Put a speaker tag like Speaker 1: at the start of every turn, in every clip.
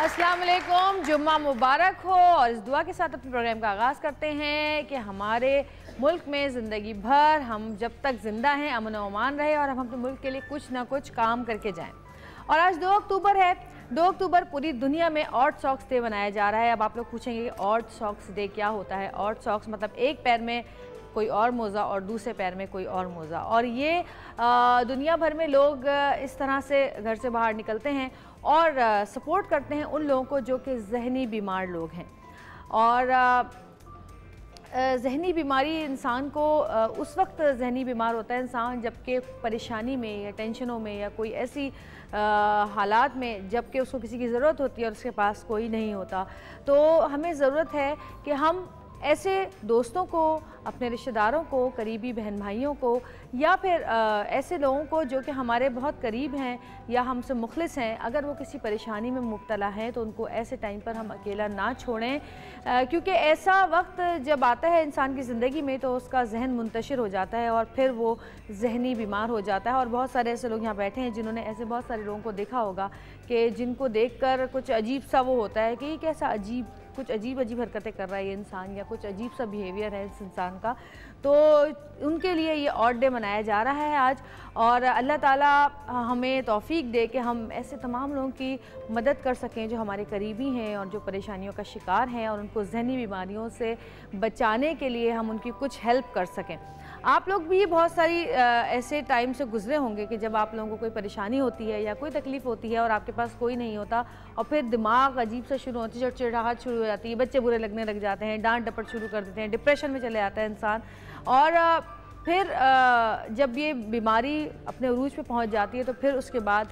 Speaker 1: अस्सलाम वालेकुम, जुम्मा मुबारक हो। और इस दुआ के साथ अपने प्रोग्राम का आगाज़ करते हैं कि हमारे मुल्क में ज़िंदगी भर हम जब तक ज़िंदा हैं अमन और अमान रहे और हम अपने मुल्क के लिए कुछ ना कुछ काम करके जाएं। और आज 2 अक्टूबर है। 2 अक्टूबर पूरी दुनिया में ऑड सॉक्स डे मनाया जा रहा है। अब आप लोग पूछेंगे कि ऑड सॉक्स डे क्या होता है। ऑड सॉक्स मतलब एक पैर में कोई और मोज़ा और दूसरे पैर में कोई और मोज़ा। और ये दुनिया भर में लोग इस तरह से घर से बाहर निकलते हैं और सपोर्ट करते हैं उन लोगों को जो कि जहनी बीमार लोग हैं। और जहनी बीमारी इंसान को उस वक्त जहनी बीमार होता है इंसान जबकि परेशानी में या टेंशनों में या कोई ऐसी हालात में जबकि उसको किसी की ज़रूरत होती है और उसके पास कोई नहीं होता। तो हमें ज़रूरत है कि हम ऐसे दोस्तों को, अपने रिश्तेदारों को, करीबी बहन भाइयों को या फिर ऐसे लोगों को जो कि हमारे बहुत करीब हैं या हमसे मुखलिस हैं, अगर वो किसी परेशानी में मुब्तला हैं तो उनको ऐसे टाइम पर हम अकेला ना छोड़ें। क्योंकि ऐसा वक्त जब आता है इंसान की ज़िंदगी में तो उसका जहन मुंतशिर हो जाता है और फिर वो जहनी बीमार हो जाता है। और बहुत सारे ऐसे लोग यहाँ बैठे हैं जिन्होंने ऐसे बहुत सारे लोगों को देखा होगा कि जिनको देखकर कुछ अजीब सा वो होता है कि कैसा कुछ अजीब हरकतें कर रहा है ये इंसान या कुछ अजीब सा बिहेवियर है इस इंसान का। तो उनके लिए ये ऑड डे मनाया जा रहा है आज। और अल्लाह ताला हमें तौफीक दे कि हम ऐसे तमाम लोगों की मदद कर सकें जो हमारे करीबी हैं और जो परेशानियों का शिकार हैं और उनको जहनी बीमारियों से बचाने के लिए हम उनकी कुछ हेल्प कर सकें। आप लोग भी बहुत सारी ऐसे टाइम से गुजरे होंगे कि जब आप लोगों को कोई परेशानी होती है या कोई तकलीफ़ होती है और आपके पास कोई नहीं होता और फिर दिमाग अजीब सा शुरू होती है, चिड़चिड़ाहट शुरू हो जाती है, बच्चे बुरे लगने लग जाते हैं, डांट डपट शुरू कर देते हैं, डिप्रेशन में चले जाता है इंसान। और फिर जब ये बीमारी अपने उरूज पे पहुंच जाती है तो फिर उसके बाद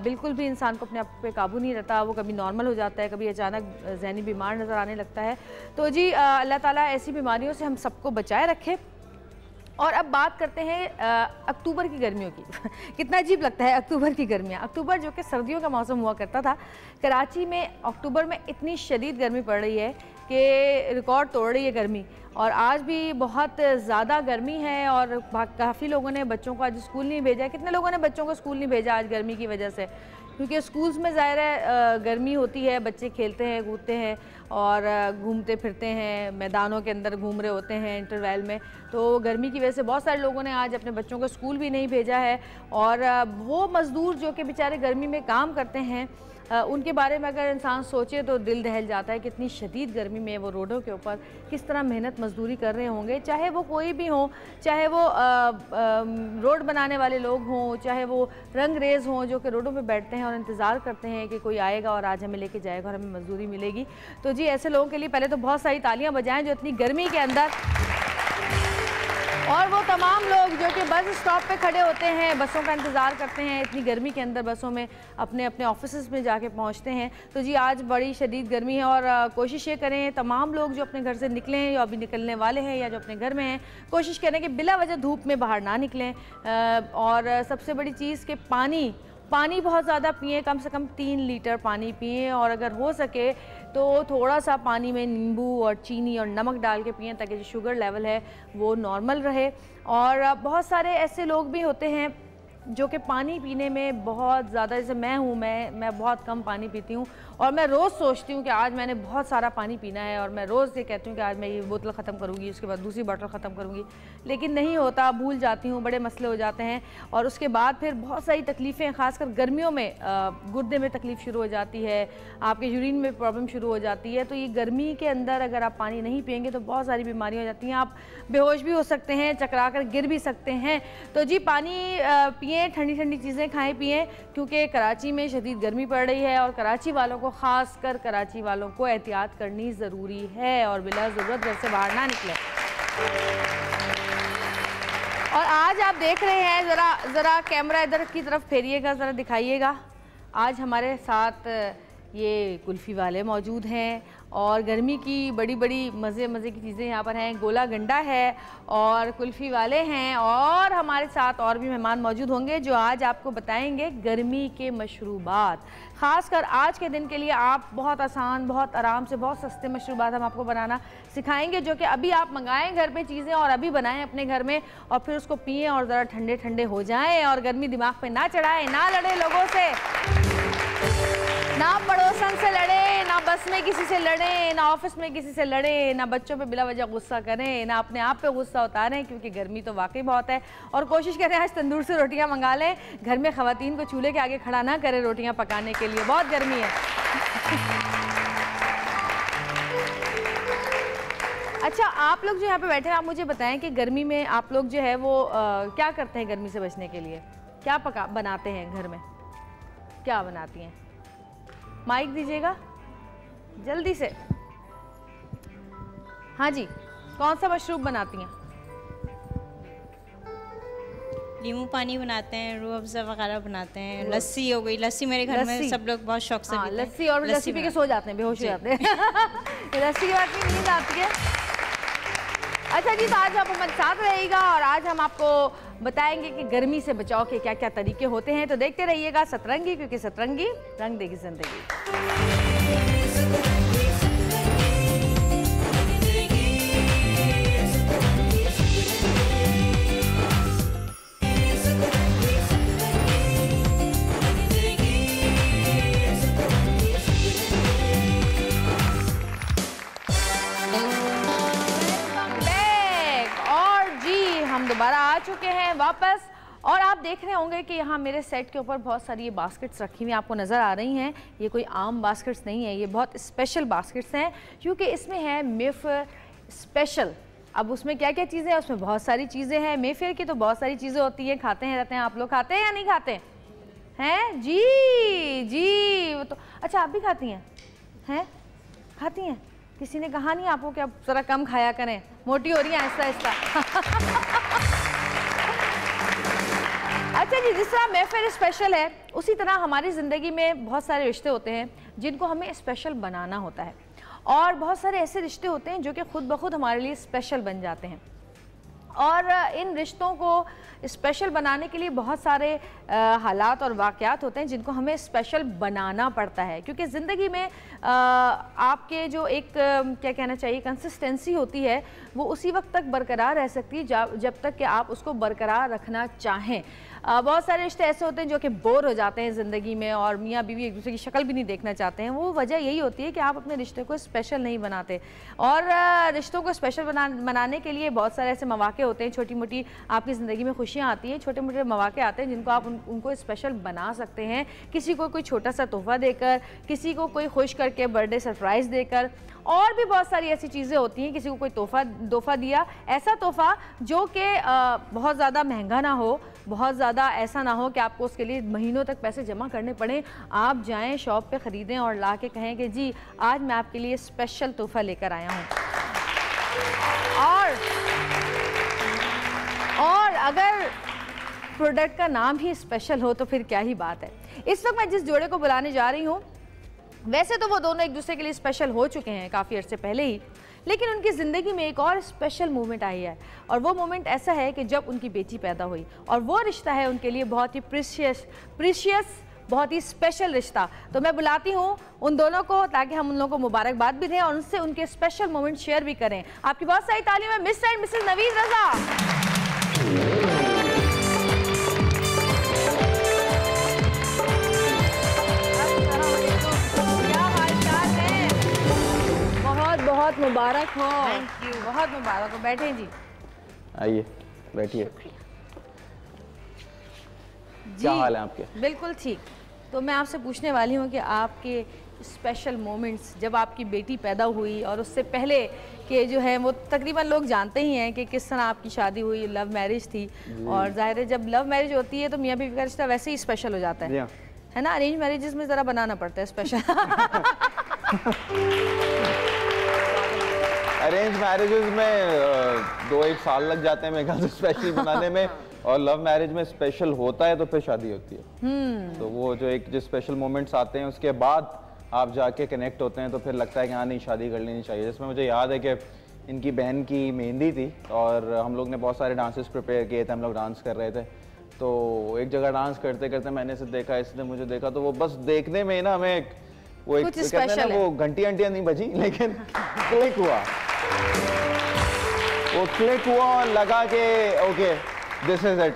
Speaker 1: बिल्कुल भी इंसान को अपने आप पे काबू नहीं रहता। वो कभी नॉर्मल हो जाता है, कभी अचानक जहनी बीमार नज़र आने लगता है। तो जी अल्लाह ताला ऐसी बीमारियों से हम सबको बचाए रखे। और अब बात करते हैं अक्टूबर की गर्मियों की। कितना अजीब लगता है अक्टूबर की गर्मियाँ। अक्टूबर जो कि सर्दियों का मौसम हुआ करता था, कराची में अक्टूबर में इतनी शदीद गर्मी पड़ रही है कि रिकॉर्ड तोड़ रही है गर्मी। और आज भी बहुत ज़्यादा गर्मी है और काफ़ी लोगों ने बच्चों को आज स्कूल नहीं भेजा। कितने लोगों ने बच्चों को स्कूल नहीं भेजा आज गर्मी की वजह से? क्योंकि स्कूल्स में ज़ाहिर है गर्मी होती है, बच्चे खेलते हैं, कूदते हैं और घूमते फिरते हैं, मैदानों के अंदर घूम रहे होते हैं इंटरवल में। तो गर्मी की वजह से बहुत सारे लोगों ने आज अपने बच्चों को स्कूल भी नहीं भेजा है। और वो मज़दूर जो कि बेचारे गर्मी में काम करते हैं उनके बारे में अगर इंसान सोचे तो दिल दहल जाता है। कितनी शदीद गर्मी में वो रोडों के ऊपर किस तरह मेहनत मजदूरी कर रहे होंगे, चाहे वो कोई भी हो, चाहे वो रोड बनाने वाले लोग हों, चाहे वो रंगरेज़ हों जो कि रोडों पे बैठते हैं और इंतज़ार करते हैं कि कोई आएगा और आज हमें लेके जाएगा और हमें मजदूरी मिलेगी। तो जी ऐसे लोगों के लिए पहले तो बहुत सारी तालियां बजाएं जो इतनी गर्मी के अंदर, और वो तमाम लोग जो कि बस स्टॉप पे खड़े होते हैं, बसों का इंतज़ार करते हैं, इतनी गर्मी के अंदर बसों में अपने अपने ऑफिस में जाके पहुंचते हैं। तो जी आज बड़ी शदीद गर्मी है और कोशिश ये करें तमाम लोग जो अपने घर से निकलें या अभी निकलने वाले हैं या जो अपने घर में हैं, कोशिश करें कि बिला वजह धूप में बाहर ना निकलें। और सबसे बड़ी चीज़ कि पानी बहुत ज़्यादा पिएँ, कम से कम 3 लीटर पानी पिएँ। और अगर हो सके तो थोड़ा सा पानी में नींबू और चीनी और नमक डाल के पिएँ ताकि जो शुगर लेवल है वो नॉर्मल रहे। और बहुत सारे ऐसे लोग भी होते हैं जो कि पानी पीने में बहुत ज़्यादा, जैसे मैं हूँ, मैं बहुत कम पानी पीती हूँ और मैं रोज़ सोचती हूँ कि आज मैंने बहुत सारा पानी पीना है और मैं रोज़ ये कहती हूँ कि आज मैं ये बोतल ख़त्म करूँगी, उसके बाद दूसरी बोतल ख़त्म करूँगी, लेकिन नहीं होता, भूल जाती हूँ, बड़े मसले हो जाते हैं। और उसके बाद फिर बहुत सारी तकलीफ़ें, ख़ासकर गर्मियों में गुर्दे में तकलीफ़ शुरू हो जाती है, आपके यूरिन में प्रॉब्लम शुरू हो जाती है। तो ये गर्मी के अंदर अगर आप पानी नहीं पिएंगे तो बहुत सारी बीमारियाँ हो जाती हैं, आप बेहोश भी हो सकते हैं, चकरा कर गिर भी सकते हैं। तो जी पानी पिए, ठंडी ठंडी चीज़ें खाएं पिएं, क्योंकि कराची में शदीद गर्मी पड़ रही है और कराची वालों को, ख़ासकर कराची वालों को एहतियात करनी ज़रूरी है और बिला ज़रूरत घर से बाहर ना निकलें। और आज आप देख रहे हैं, ज़रा कैमरा इधर की तरफ फेरिएगा, ज़रा दिखाइएगा। आज हमारे साथ ये कुल्फ़ी वाले मौजूद हैं और गर्मी की बड़ी बड़ी मज़े की चीज़ें यहाँ पर हैं। गोला गंडा है और कुल्फ़ी वाले हैं और हमारे साथ और भी मेहमान मौजूद होंगे जो आज आपको बताएंगे गर्मी के मशरूबात। ख़ासकर आज के दिन के लिए आप बहुत आसान, बहुत आराम से, बहुत सस्ते मशरूबात हम आपको बनाना सिखाएंगे जो कि अभी आप मंगाएं घर पे चीज़ें और अभी बनाएं अपने घर में और फिर उसको पिएँ और ज़रा ठंडे ठंडे हो जाएँ और गर्मी दिमाग पर ना चढ़ाएँ, ना लड़े लोगों से, ना पड़ोसन हस्बैंड से लड़े, ना बस में किसी से लड़े, ना ऑफिस में किसी से लड़े, ना बच्चों पे बिला वजह गुस्सा करें, ना अपने आप पे गुस्सा उतारें, क्योंकि गर्मी तो वाकई बहुत है। और कोशिश करें आज तंदूर से रोटियां मंगा लें, घर में ख़वातीन को चूल्हे के आगे खड़ा ना करें रोटियां पकाने के लिए, बहुत गर्मी है। अच्छा, आप लोग जो यहाँ पे बैठे हैं, आप मुझे बताएं कि गर्मी में आप लोग जो है वो क्या करते हैं गर्मी से बचने के लिए? क्या बनाते हैं घर में? क्या बनाती हैं? माइक दीजिएगा जल्दी से। हाँ जी, कौन सा मशरूब बनाती हैं?
Speaker 2: नींबू पानी बनाते हैं, रूह अफ़ज़ा वगैरह बनाते हैं, लस्सी हो गई। लस्सी मेरे घर में सब लोग बहुत शौक से पीते हैं।
Speaker 1: लस्सी, और लस्सी पी के सो जाते हैं, बेहोश हो जाते हैं। लस्सी के बाद भी नींद आती है। अच्छा जी, तो आज आप हमारे साथ रहेगा और आज हम आपको बताएंगे कि गर्मी से बचाव के क्या क्या तरीके होते हैं। तो देखते रहिएगा सतरंगी, क्योंकि सतरंगी रंग देगी जिंदगी। दोबारा आ चुके हैं वापस, और आप देख रहे होंगे कि यहाँ मेरे सेट के ऊपर बहुत सारी ये बास्केट्स रखी हुई आपको नज़र आ रही हैं। ये कोई आम बास्केट्स नहीं है, ये बहुत स्पेशल बास्केट्स हैं, क्योंकि इसमें है मेफेयर स्पेशल। अब उसमें क्या क्या चीज़ें हैं? उसमें बहुत सारी चीज़ें हैं। मेफेयर की तो बहुत सारी चीज़ें होती हैं, खाते हैं रहते हैं। आप लोग खाते हैं या नहीं खाते हैं? जी जी, वो तो अच्छा, आप भी खाती हैं? खाती हैं? किसी ने कहा नहीं आपको कि आप ज़रा कम खाया करें, मोटी हो रही हैं आहिस्ता आहिस्ता? अच्छा जी, जिस तरह मेफेयर स्पेशल है, उसी तरह हमारी ज़िंदगी में बहुत सारे रिश्ते होते हैं जिनको हमें स्पेशल बनाना होता है, और बहुत सारे ऐसे रिश्ते होते हैं जो कि खुद ब खुद हमारे लिए स्पेशल बन जाते हैं। और इन रिश्तों को स्पेशल बनाने के लिए बहुत सारे हालात और वाक़यात होते हैं जिनको हमें स्पेशल बनाना पड़ता है, क्योंकि ज़िंदगी में आपके जो एक क्या कहना चाहिए कंसिस्टेंसी होती है, वो उसी वक्त तक बरकरार रह सकती है जब तक कि आप उसको बरकरार रखना चाहें। बहुत सारे रिश्ते ऐसे होते हैं जो कि बोर हो जाते हैं ज़िंदगी में, और मियाँ बीवी एक दूसरे की शक्ल भी नहीं देखना चाहते हैं। वो वजह यही होती है कि आप अपने रिश्ते को स्पेशल नहीं बनाते। और रिश्तों को स्पेशल बनाने के लिए बहुत सारे ऐसे मौके होते हैं, छोटी मोटी आपकी ज़िंदगी में खुशियाँ आती हैं, छोटे मोटे मौके आते हैं जिनको आप उनको स्पेशल बना सकते हैं। किसी को कोई छोटा सा तोहफ़ा देकर, किसी को कोई खुश करके बर्थडे सरप्राइज़ देकर, और भी बहुत सारी ऐसी चीज़ें होती हैं। किसी को कोई तोहफ़ा दिया, ऐसा तोहफ़ा जो कि बहुत ज़्यादा महंगा ना हो, बहुत ज़्यादा ऐसा ना हो कि आपको उसके लिए महीनों तक पैसे जमा करने पड़े। आप जाएं शॉप पे ख़रीदें और ला के कहें कि जी आज मैं आपके लिए स्पेशल तोहफ़ा लेकर आया हूँ। और अगर प्रोडक्ट का नाम ही स्पेशल हो तो फिर क्या ही बात है। इस वक्त मैं जिस जोड़े को बुलाने जा रही हूँ, वैसे तो वो दोनों एक दूसरे के लिए स्पेशल हो चुके हैं काफ़ी अर्से पहले ही, लेकिन उनकी ज़िंदगी में एक और स्पेशल मोमेंट आई है, और वो मोमेंट ऐसा है कि जब उनकी बेटी पैदा हुई, और वो रिश्ता है उनके लिए बहुत ही प्रीशियस, बहुत ही स्पेशल रिश्ता। तो मैं बुलाती हूँ उन दोनों को, ताकि हम उन लोगों को मुबारकबाद भी दें और उनसे उनके स्पेशल मोमेंट शेयर भी करें। आपकी बहुत सारी तालीम है मिस्टर एंड मिसेस नवीद रज़ा। बहुत मुबारक हो। थैंक यू, बहुत मुबारक हो। बैठे जी,
Speaker 3: आइए बैठिए। क्या हाल है आपके?
Speaker 1: बिल्कुल ठीक। तो मैं आपसे पूछने वाली हूँ कि आपके स्पेशल मोमेंट्स जब आपकी बेटी पैदा हुई, और उससे पहले कि जो है वो तकरीबन लोग जानते ही हैं कि किस तरह आपकी शादी हुई, लव मैरिज थी, और जाहिर है जब लव मैरिज होती है तो मियाँ बीवी का रिश्ता वैसे ही स्पेशल हो जाता है ना। अरेंज मैरिजेस में ज़रा बनाना पड़ता है स्पेशल।
Speaker 3: अरेंज मैरिजेस में 2-1 साल लग जाते हैं मेरे ख्याल से स्पेशल बनाने में, और लव मैरिज में स्पेशल होता है तो फिर शादी होती है। तो वो जो जो स्पेशल मोमेंट्स आते हैं उसके बाद आप जाके कनेक्ट होते हैं, तो फिर लगता है कि हाँ नहीं शादी कर लेनी चाहिए। जिसमें मुझे याद है कि इनकी बहन की मेहंदी थी, और हम लोग ने बहुत सारे डांसेस प्रिपेयर किए थे, हम लोग डांस कर रहे थे। तो एक जगह डांस करते करते मैंने इसे देखा, इसने मुझे देखा, तो वो बस देखने में ना हमें वो एक कहते हैं ना, वो घंटियां नहीं बजी, लेकिन क्लिक हुआ, वो क्लिक हुआ और लगा के ओके दिस इज इट।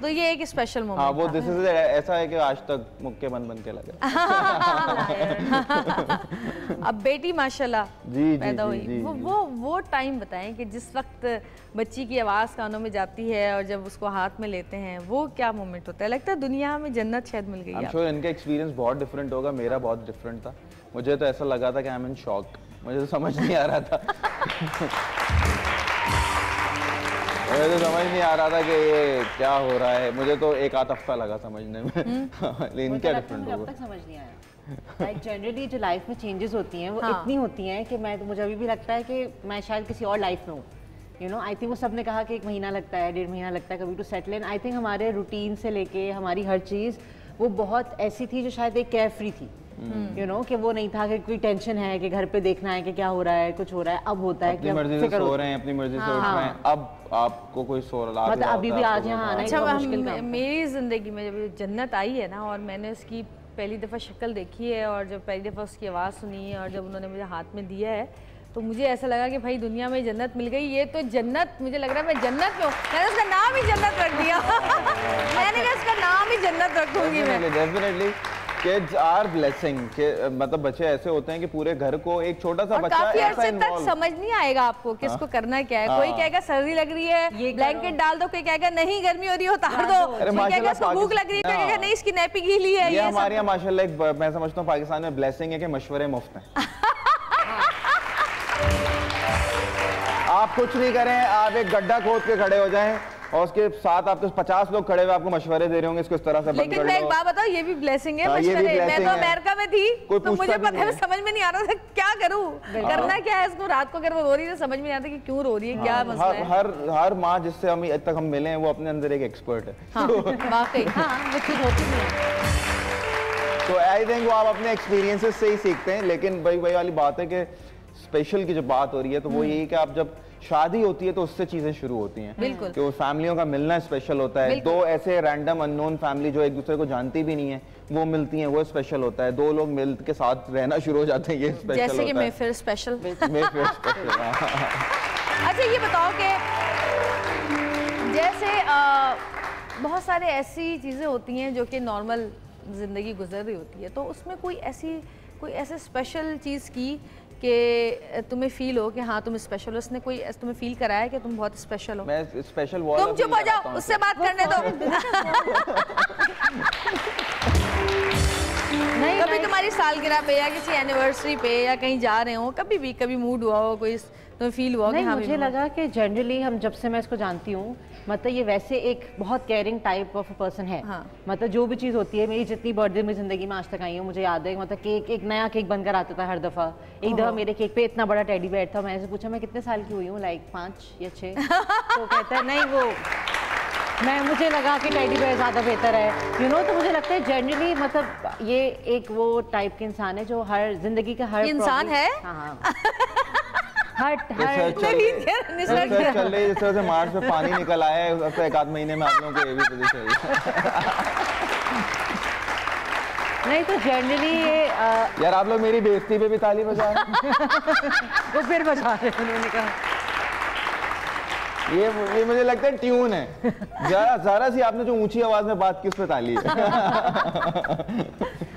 Speaker 1: तो ये एक स्पेशल मोमेंट।
Speaker 3: हाँ, वो दिस इज ऐसा है कि आज तक मुक्के बन के लगे।
Speaker 1: अब बेटी माशाल्लाह
Speaker 3: जी
Speaker 1: पैदा हुई,
Speaker 3: जी,
Speaker 1: वो टाइम बताएं कि जिस वक्त बच्ची की आवाज़ कानों में जाती है और जब उसको हाथ में लेते हैं, वो क्या मोमेंट होता है? लगता है दुनिया में जन्नत शायद मिल गई है।
Speaker 3: श्योर इनका एक्सपीरियंस बहुत डिफरेंट होगा, मेरा बहुत डिफरेंट था। मुझे तो ऐसा लगा था कि आई एम इन शॉक, मुझे तो समझ नहीं आ रहा था। मुझे तो समझ नहीं आ रहा था कि ये क्या हो रहा है, मुझे तो एक आध हफ्ता लगा समझने में। लेकिन क्या डिफरेंट होगा,
Speaker 4: अब तक समझ नहीं आया। लाइक जनरली जो लाइफ में चेंजेस होती हैं वो इतनी होती हैं कि मुझे अभी भी लगता है कि मैं शायद किसी और लाइफ में हूँ। यू नो, आई थिंक वो सब ने कहा कि 1 महीना लगता है, 1.5 महीना लगता है कभी to settle in. I think हमारे रूटीन से लेके हमारी हर चीज़ वो बहुत ऐसी थी जो शायद एक केयर फ्री थी। यू नो, कि वो नहीं था कि कोई टेंशन है कि घर पे देखना है कि क्या हो रहा है, कुछ हो रहा है। अब होता है कि
Speaker 3: अपनी मर्जी से सो रहे हैं, अपनी मर्जी से उठ रहे हैं। अब आपको कोई सो रहा है,
Speaker 4: मतलब अभी भी आज यहाँ आना
Speaker 1: अच्छा,
Speaker 4: मुश्किल काम।
Speaker 1: मेरी ज़िंदगी में जब जन्नत आई है ना और मैंने उसकी पहली दफ़ा शक्ल देखी है और जब पहली दफ़ा उसकी आवाज़ सुनी है और जब उन्होंने मुझे हाथ में दिया है, तो मुझे ऐसा लगा कि भाई दुनिया में जन्नत मिल गई। ये तो जन्नत, मुझे लग रहा है मैं जन्नत में हूँ। मैंने उसका नाम ही जन्नत रख दिया। मैंने कहा इसका नाम ही जन्नत रखूंगी मैं।
Speaker 3: डेफिनेटली किड्स आर ब्लेसिंग के, मतलब बच्चे ऐसे होते हैं कि पूरे घर को एक छोटा सा बच्चा
Speaker 1: काफी
Speaker 3: ऐसा
Speaker 1: अरसे तक
Speaker 3: इन्वॉल्व।
Speaker 1: समझ नहीं आएगा आपको कि इसको करना क्या है। कोई कहेगा सर्दी लग रही है, ब्लैंकेट डाल दो, कोई कहेगा नहीं गर्मी हो रही है उतार दो, कोई कहेगा इसको भूख लग रही है, कोई कहेगा नहीं इसकी नैपी गीली है।
Speaker 3: ये हमारे यहाँ माशाल्लाह एक, मैं समझता हूँ पाकिस्तान में ब्लेसिंग है कि मशवरे मुफ्त हैं। आप कुछ नहीं करें, आप एक गड्ढा खोद के खड़े हो जाएं और उसके साथ आपके 50 लोग खड़े हुए आपको मशवरे दे रहे होंगे इसको इस तरह से बंद कर लो।
Speaker 1: लेकिन मैं एक बात बताऊं, ये भी ब्लेसिंग है। मशवरे, मैं तो अमेरिका में थी तो मुझे पता है, समझ में नहीं आ रहा था क्या करूं, करना क्या है इसको। रात को अगर वो रो रही है तो समझ में नहीं आता कि क्यों रो रही है, क्या मसला है।
Speaker 3: हर माँ जिससे हम अब तक हम मिले हैं वो अपने अंदर एक एक्सपर्ट है।
Speaker 1: वाकई
Speaker 4: वो चीज़ होती नहीं है।
Speaker 3: तो आई थिंक वो आप अपने एक्सपीरियंसेस से ही सीखते हैं। लेकिन वही वाली बात है कि स्पेशल की जब बात हो रही है तो वो यही कि आप जब शादी होती है तो उससे चीजें शुरू होती हैं।
Speaker 1: बिल्कुल,
Speaker 3: कि वो फैमिलियों का मिलना स्पेशल होता है। दो ऐसे रैंडम अननोन फैमिली जो एक दूसरे को जानती भी नहीं है वो मिलती हैं, वो स्पेशल होता है। दो लोग मिल के साथ रहना शुरू हो जाते हैं, ये स्पेशल होता है।
Speaker 1: जैसे कि मैं फिर स्पेशल। अच्छा ये बताओ कि जैसे बहुत सारे ऐसी चीज़ें होती हैं जो कि नॉर्मल ज़िंदगी गुजर रही होती है, तो उसमें कोई ऐसे स्पेशल चीज़ की कि तुम्हें फील हो कि हाँ तुम स्पेशल हो, उसने कोई तुम्हें फील कराया कि तुम बहुत स्पेशल हो?
Speaker 3: मैं स्पेशल
Speaker 1: तुम चुप हो जाओ, उससे बात करने दो। नहीं, कभी तुम्हारी सालगिरह पे या किसी एनिवर्सरी पे या कहीं जा रहे हो, कभी मूड हुआ हो, कोई तुम्हें फील हुआ?
Speaker 4: नहीं, मुझे लगा कि जनरली हम जब से मैं इसको जानती हूँ, मतलब ये वैसे एक बहुत केयरिंग टाइप ऑफ पर्सन है। हाँ। मतलब जो भी चीज़ होती है, मेरी जितनी बर्थडे में ज़िंदगी में आज तक आई हूँ, मुझे याद है मतलब केक, एक नया केक बनकर आता था हर दफ़ा। एक दफ़ा मेरे केक पे इतना बड़ा टेडी बेयर था, मैंने पूछा मैं कितने साल की हुई हूँ, लाइक 5 या 6। तो कहता है नहीं, वो मुझे लगा कि टेडी बेयर ज़्यादा बेहतर है। यू नो, तो मुझे लगता है जनरली मतलब ये एक वो टाइप के इंसान है जो हर जिंदगी का हर
Speaker 1: इंसान है।
Speaker 4: हाँ
Speaker 3: चल रही जिस तरह से मार्च में पानी निकल आया है, तो 1 आध महीने में आप लोगों को ये भी पता चलेगा।
Speaker 4: नहीं तो जनरली ये
Speaker 3: यार आप लोग मेरी बेइज्जती पे भी ताली बजा रहे हैं।
Speaker 4: वो फिर बजा रहे हैं, उन्होंने कहा
Speaker 3: ये मुझे लगता है ट्यून है। जरा सी आपने जो ऊंची आवाज में बात की उस पे ताली है।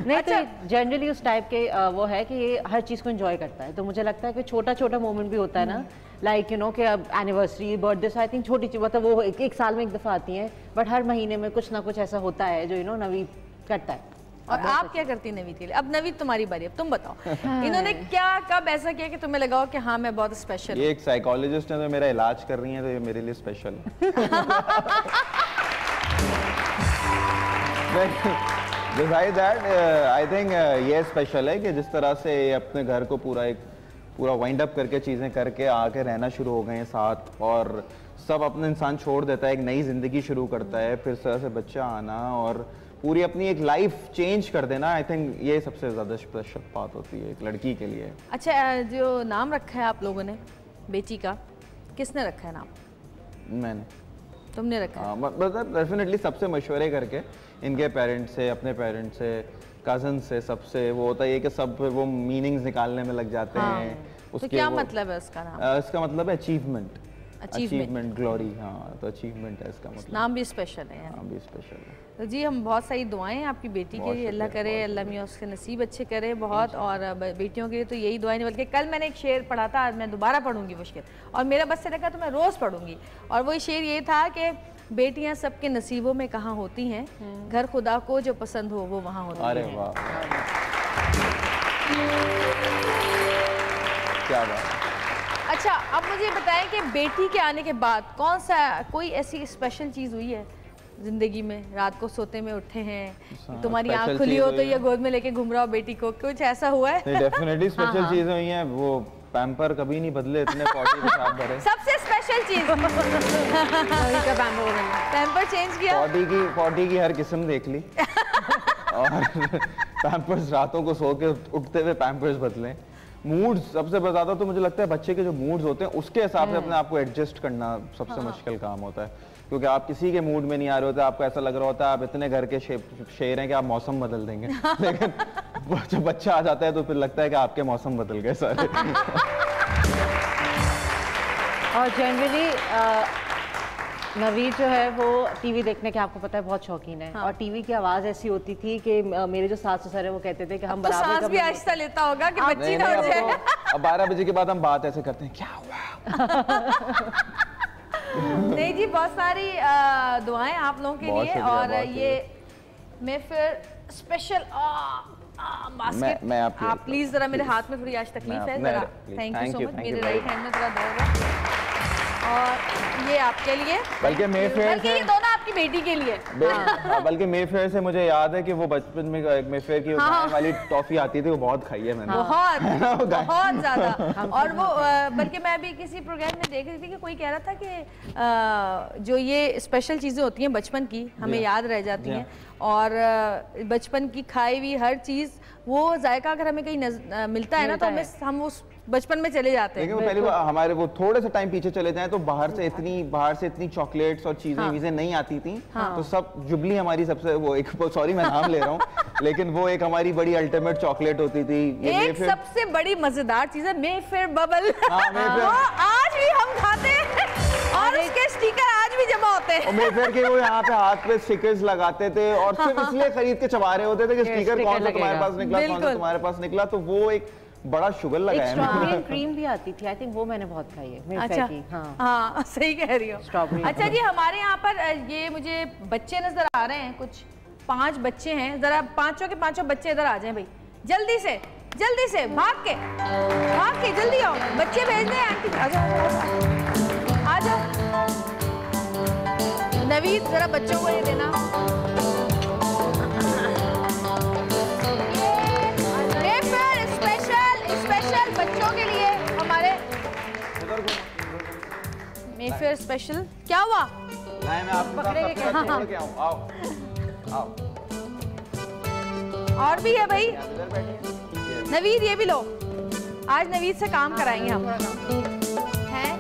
Speaker 4: नहीं तो जनरली उस टाइप के वो है कि ये हर चीज़ को एंजॉय करता है। तो मुझे लगता है कि छोटा छोटा मोमेंट भी होता है ना, लाइक यू नो कि अब एनिवर्सरी, बर्थडे, आई थिंक छोटी चीज़ मतलब वो एक साल में एक दफ़ा आती हैं, बट हर महीने में कुछ ना कुछ ऐसा होता है जो यू नो नवीद करता है।
Speaker 1: और आप क्या करती हैं नवीद के लिए? अब नवीद तुम्हारी बारी, अब तुम बताओ। इन्होंने क्या कब ऐसा किया कि तुम्हें लगा कि हाँ मैं बहुत स्पेशल?
Speaker 3: ये एक साइकोलॉजिस्ट है तो मेरा इलाज कर रही है, तो ये मेरे लिए स्पेशल है। Besides that, I think ये स्पेशल है कि जिस तरह से अपने घर को पूरा वाइंड अप करके चीज़ें करके आके रहना शुरू हो गए हैं साथ, और सब अपना इंसान छोड़ देता है, एक नई ज़िंदगी शुरू करता है, फिर तरह से बच्चा आना और पूरी अपनी एक लाइफ चेंज कर देना। आई थिंक ये सबसे ज़्यादा स्पेशल बात होती है एक लड़की के लिए।
Speaker 1: अच्छा, जो नाम रखा है आप लोगों ने बेटी का, किसने रखा है नाम?
Speaker 3: मैंने।
Speaker 1: तुमने रखा है?
Speaker 3: मतलब डेफिनेटली सबसे मशवरे करके, इनके पेरेंट्स से, अपने पेरेंट्स से, कजन से, सबसे वो होता है कि सब वो मीनिंग्स निकालने में लग जाते हैं।
Speaker 1: तो क्या मतलब है उसका नाम?
Speaker 3: इसका मतलब है अचीवमेंट। Achievement, glory. हाँ, तो अचीवमेंट है इसका मतलब।
Speaker 1: नाम भी स्पेशल है,
Speaker 3: नाम भी स्पेशल है।
Speaker 1: तो जी हम बहुत सारी दुआएं आपकी बेटी के लिए, अल्लाह करे अल्लाह मियाँ उसके नसीब अच्छे करे बहुत, और बेटियों के लिए तो यही दुआएं नहीं, बल्कि कल मैंने एक शेर पढ़ा था, आज मैं दोबारा पढ़ूंगी वो शेर, और मेरा बस से लगा तो मैं रोज़ पढ़ूंगी। और वही शेर ये था कि बेटियां सबके नसीबों में कहाँ होती हैं, घर खुदा को जो पसंद हो वो वहाँ होती है।
Speaker 3: अरे वाह, क्या बात।
Speaker 1: अच्छा, अब मुझे बताएं कि बेटी के आने के बाद कौन सा कोई ऐसी स्पेशल चीज़ हुई है जिंदगी में, रात को सोते में उठे हैं, तुम्हारी आँख खुली हो तो ये गोद में लेके घूम रहा हो बेटी को, कुछ ऐसा हुआ है?
Speaker 3: डेफिनेटली स्पेशल चीज़ें हुई हैं। वो पैम्पर कभी नहीं बदले, इतने पॉटी के साथ भरे।
Speaker 1: सबसे स्पेशल चीज पैम्पर चेंज किया,
Speaker 3: पॉटी की हर किस्म देख ली और पैम्पर्स रातों को सो के उठते हुए पैम्पर्स बदले। मूड सबसे ज्यादा तो मुझे लगता है बच्चे के जो मूड्स होते हैं उसके हिसाब से अपने आप को एडजस्ट करना सबसे मुश्किल काम होता है, क्योंकि आप किसी के मूड में नहीं आ रहे होते, आपको ऐसा लग रहा होता है आप इतने घर के शेर हैं कि आप मौसम बदल देंगे लेकिन जब बच्चा आ जाता है तो फिर लगता है कि आपके मौसम बदल गए सारे।
Speaker 4: और जनरली नवीद जो है वो टीवी देखने के आपको पता है बहुत शौकीन है। हाँ। और टीवी की आवाज ऐसी होती थी कि मेरे जो सास ससुर है वो कहते थे कि हम बराबर
Speaker 1: कभी आहिस्ता लेता होगा कि बच्ची ना हो जाए।
Speaker 3: अब 12 बजे के बाद हम बात ऐसे करते हैं, क्या हुआ?
Speaker 1: नहीं जी, बहुत सारी दुआएं आप लोगों के लिए, और ये मैं फिर स्पेशल
Speaker 3: मैं
Speaker 1: आप प्लीज जरा मेरे हाथ में थोड़ी आज तकलीफ है जरा, थैंक यू सो मच, मेरे राइट हैंड में थोड़ा दर्द है, और ये आपके लिए,
Speaker 3: बल्कि मेफेयर से,
Speaker 1: ये दोनों आपकी बेटी के लिए।
Speaker 3: बल्कि मेफेयर से मुझे याद है कि वो बचपन में मेफेयर की गाय वाली टॉफी आती थी, वो बहुत खाई है मैंने,
Speaker 1: बहुत ज्यादा। और वो बल्कि मैं भी किसी प्रोग्राम में देख रही थी कि कोई कह रहा था कि जो ये स्पेशल चीजें होती हैं बचपन की हमें याद रह जाती हैं, और बचपन की खाई हुई हर चीज वो जायका अगर हमें कहीं मिलता है ना तो हम उस बचपन में चले जाते हैं।
Speaker 3: लेकिन पहले वो हमारे वो थोड़े से टाइम पीछे चले जाएं तो बाहर से इतनी चॉकलेट्स और चीजें वीजें नहीं आती थी। तो सब जुबली हमारी सबसे वो एक, सॉरी मैं नाम ले रहा हूँ लेकिन वो एक हमारी बड़ी अल्टीमेट चॉकलेट होती थी।
Speaker 1: एक सबसे बड़ी मजेदार चीज है मेफेयर बबल, वो आज भी हम खाते हैं और उसके स्टिकर आज भी जमा होते हैं।
Speaker 3: मेफेयर के वो यहाँ पे हाथ पे स्टिकर्स लगाते थे और सिर्फ इसलिए खरीद के चबा रहे होते थे कि स्टिकर कौन सा तुम्हारे पास निकला, कौन सा तुम्हारे पास निकला, तो वो एक बड़ा शुगर लगाया है।
Speaker 4: स्ट्रॉबेरी क्रीम भी आती थी, आई थिंक वो मैंने बहुत खाई है।
Speaker 1: अच्छा, हाँ सही कह रही हो। अच्छा जी, हमारे यहाँ पर ये मुझे बच्चे नजर आ रहे हैं, कुछ 5 बच्चे हैं, जरा पांचों के पांचों बच्चे इधर आ जाएं भाई, जल्दी से भाग के जल्दी आओ, बच्चे भेज दें आंटी, आ जाओ। नवीद जरा बच्चों को ये देना, स्पेशल बच्चों के लिए हमारे मेफेयर स्पेशल। क्या हुआ?
Speaker 3: नहीं, मैं आपको पकड़ेंगे क्या? आओ।
Speaker 1: और भी है भाई, नवीद ये भी लो, आज नवीद से काम कराएंगे हम हैं।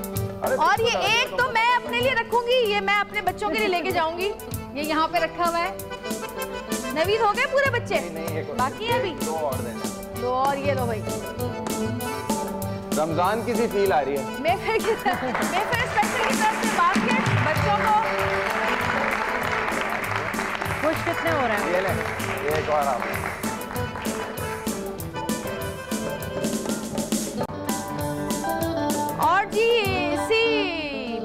Speaker 1: और ये एक तो मैं अपने लिए रखूंगी, ये मैं अपने बच्चों के लिए लेके जाऊंगी, ये यहाँ पे रखा हुआ है। नवीद हो गए पूरे बच्चे? बाकी है अभी 2 और ये लो भाई।
Speaker 3: रमजान की सी फील आ रही है।
Speaker 1: मेफेयर स्पेशल की तरफ से बास्केट बच्चों को
Speaker 4: खुश कितने हो रहे हैं?
Speaker 3: ये ले, एक और आप।
Speaker 1: और जी इसी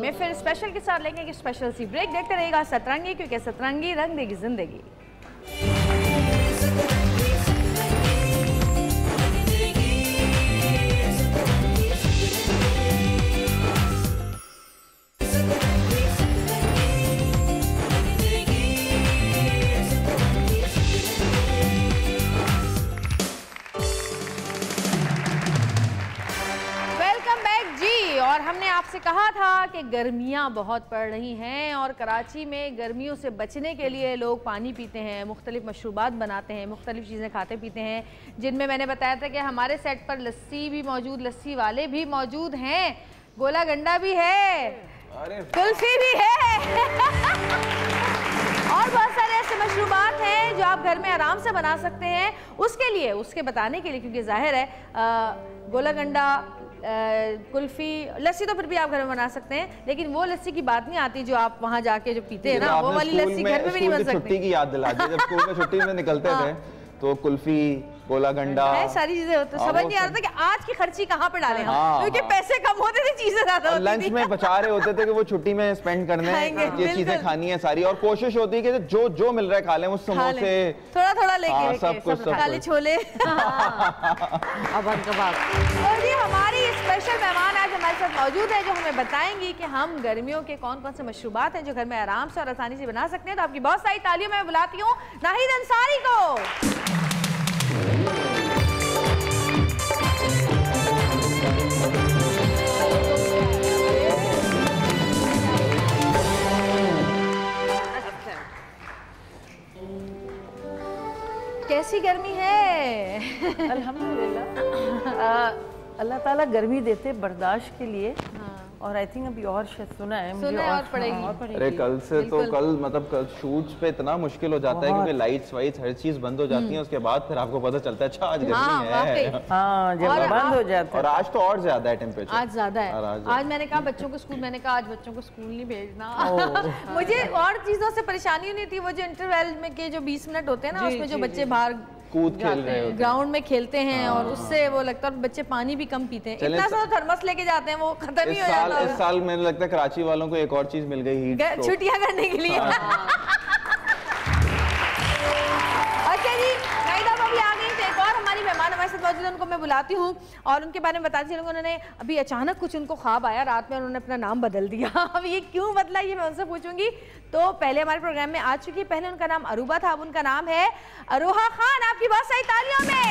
Speaker 1: मेफेयर स्पेशल के साथ लेंगे कि स्पेशल सी ब्रेक, देखते रहेगा सतरंगी, क्योंकि सतरंगी रंग देगी जिंदगी। और हमने आपसे कहा था कि गर्मियाँ बहुत पड़ रही हैं और कराची में गर्मियों से बचने के लिए लोग पानी पीते हैं, मुख्तलिफ मशरूबात बनाते हैं, मुख्तलिफ चीज़ें खाते पीते हैं, जिनमें मैंने बताया था कि हमारे सेट पर लस्सी भी मौजूद, लस्सी वाले भी मौजूद हैं, गोला गंडा भी है, कुल्फी भी है और बहुत सारे ऐसे मशरूबात हैं जो आप घर में आराम से बना सकते हैं। उसके बताने के लिए, क्योंकि जाहिर है गोला गंडा कुल्फी, लस्सी तो फिर भी आप घर में बना सकते हैं, लेकिन वो लस्सी की बात नहीं आती जो आप वहाँ जाके जो पीते हैं ना, वो वाली लस्सी घर में भी नहीं बन सकती।
Speaker 3: छुट्टी की याद दिला दी, जब स्कूल में छुट्टी में निकलते थे तो कुल्फी, गोला गंडा,
Speaker 1: सारी चीजें होती, समझ नहीं आ रहा था कि आज की खर्ची कहाँ पे डालें हम, क्योंकि पैसे कम होते थे, चीजें ज्यादा होती थी।
Speaker 3: लंच में बचा रहे होते थे कि वो छुट्टी में स्पेंड करने ये चीजें खानी है सारी, और कोशिश होती है कि जो जो मिल रहा है खा लें, उस समोसे
Speaker 1: थोड़ा थोड़ा लेके,
Speaker 3: सब कुछ,
Speaker 1: काले छोले,
Speaker 4: कबाब।
Speaker 1: तो जी हमारी स्पेशल मेहमान आज हमारे साथ मौजूद है जो हमें बताएंगी कि हम गर्मियों के कौन कौन से मशरूबात हैं जो घर में आराम से और आसानी से बना सकते हैं। तो आपकी बहुत सारी तालियों में बुलाती हूँ नाहिद अंसारी को। कैसी गर्मी है?
Speaker 5: अल्हम्दुलिल्लाह, अल्लाह ताला गर्मी देते बर्दाश्त के लिए। और आई थिंक अभी और शायद सुना है मुझे
Speaker 1: और पड़ेगी।
Speaker 3: अरे कल से तो कल मतलब कल शूट्स पे इतना मुश्किल हो जाता है क्योंकि लाइट्स वाइट्स हर चीज बंद हो जाती है, उसके बाद फिर आपको पता चलता है अच्छा आज गर्मी है।
Speaker 5: हाँ, जब बंद हो जाता है।
Speaker 3: और आज तो और ज्यादा है टेम्परेचर,
Speaker 1: आज ज्यादा है। आज मैंने कहा बच्चों को स्कूल, मैंने कहा आज बच्चों को स्कूल नहीं भेजना। मुझे और चीजों से परेशानी नहीं थी, वो जो इंटरवल में के जो 20 मिनट होते हैं ना, उसमें जो बच्चे बाहर
Speaker 3: कूद खेल रहे होते हैं,
Speaker 1: ग्राउंड में खेलते हैं, और उससे वो लगता है बच्चे पानी भी कम पीते हैं, इतना सा थर्मस लेके जाते हैं, वो खत्म ही हो जाता है।
Speaker 3: इस साल मैंने लगता है कराची वालों को एक और चीज मिल गई, हीट
Speaker 1: छुट्टियां करने के लिए। अच्छा जी, नाहिदा अभी आ गई, तो एक और हमारी मेहमान हमारे साथ मौजूद है, उनको मैं बुलाती हूँ और उनके बारे में बताती हूँ। उन्होंने अभी अचानक कुछ उनको ख्वाब आया रात में, उन्होंने अपना नाम बदल दिया। अब ये क्यों बदला ये मैं उनसे पूछूंगी। तो पहले हमारे प्रोग्राम में आ चुकी है, पहले उनका नाम अरूबा था, अब उनका नाम है अरोहा खान। आपकी बहुत सारी तालियों में।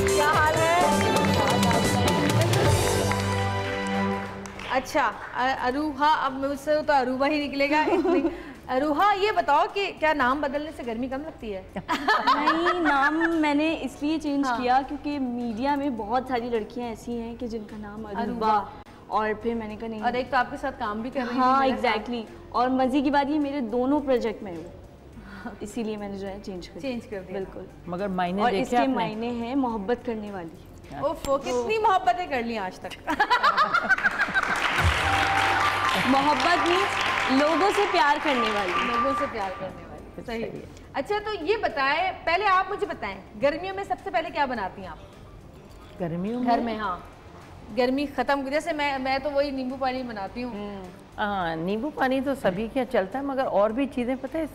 Speaker 1: क्या हाल है? अच्छा अरूहा, अब मुझसे तो अरूबा ही निकलेगा। अरूहा, ये बताओ कि क्या नाम बदलने से गर्मी कम लगती है?
Speaker 6: नहीं, नाम मैंने इसलिए चेंज किया क्योंकि मीडिया में बहुत सारी लड़कियां ऐसी हैं कि जिनका नाम अरूबा, और फिर मैंने कहा नहीं।
Speaker 1: और एक तो आपके साथ काम भी कर रही है।
Speaker 6: हाँ एग्जैक्टली, और मजे की बात ये मेरे दोनों प्रोजेक्ट में है, इसीलिए मैंने जो है चेंज कर दिया। बिल्कुल,
Speaker 5: मगर मायने
Speaker 6: और इसके मायने हैं मोहब्बत करने वाली।
Speaker 1: ओफो, कितनी मोहब्बतें कर ली आज तक।
Speaker 6: मोहब्बत नहीं, लोगों से प्यार करने वाली।
Speaker 1: लोगों से प्यार करने वाली, सही है। अच्छा, तो ये बताएं, पहले आप मुझे बताएं, गर्मियों में सबसे पहले क्या बनाती हैं आप?
Speaker 5: गर्मियों में
Speaker 1: घर में? हाँ, गर्मी खत्म, जैसे मैं तो वही नींबू पानी बनाती हूँ।
Speaker 5: हाँ, नींबू पानी तो सभी के यहाँ चलता है, मगर और भी चीज़ें पता है,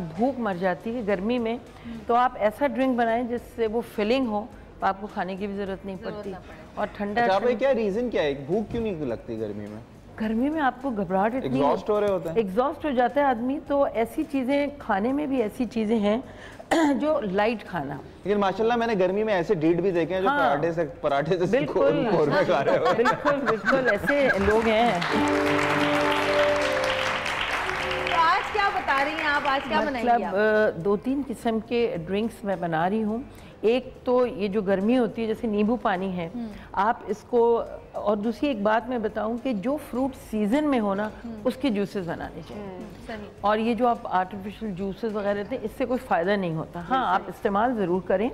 Speaker 5: भूख मर जाती है गर्मी में, तो आप ऐसा ड्रिंक बनाएं जिससे वो फिलिंग हो, तो आपको खाने की भी जरूरत नहीं पड़ती। और ठंडा।
Speaker 3: अच्छा भाई, क्या रीजन क्या है, भूख क्यों नहीं लगती गर्मी में?
Speaker 5: गर्मी में आपको घबराहट इतनी,
Speaker 3: एग्जॉस्ट हो रहे होते हैं,
Speaker 5: एग्जॉस्ट हो जाता है आदमी, तो ऐसी चीज़ें खाने में भी ऐसी चीज़ें हैं जो लाइट खाना।
Speaker 3: लेकिन माशाल्लाह मैंने गर्मी में ऐसे डीड भी देखे हैं जो
Speaker 5: हाँ,
Speaker 3: पराठे से
Speaker 5: बिल्कुल
Speaker 3: कोरमे खा रहे हो।
Speaker 5: बिल्कुल ऐसे लोग हैं।
Speaker 1: तो आज क्या बता रही हैं आप, आज क्या बनाएंगी आप?
Speaker 5: मतलब 2-3 किस्म के ड्रिंक्स मैं बना रही हूँ। एक तो ये जो गर्मी होती है जैसे नींबू पानी है, आप इसको, और दूसरी एक बात मैं बताऊं कि जो फ्रूट सीजन में हो ना उसके जूसेस बनाने चाहिए। और ये जो आप आर्टिफिशियल जूसेस वगैरह देते हैं, इससे कोई फ़ायदा नहीं होता। हाँ, आप इस्तेमाल ज़रूर करें,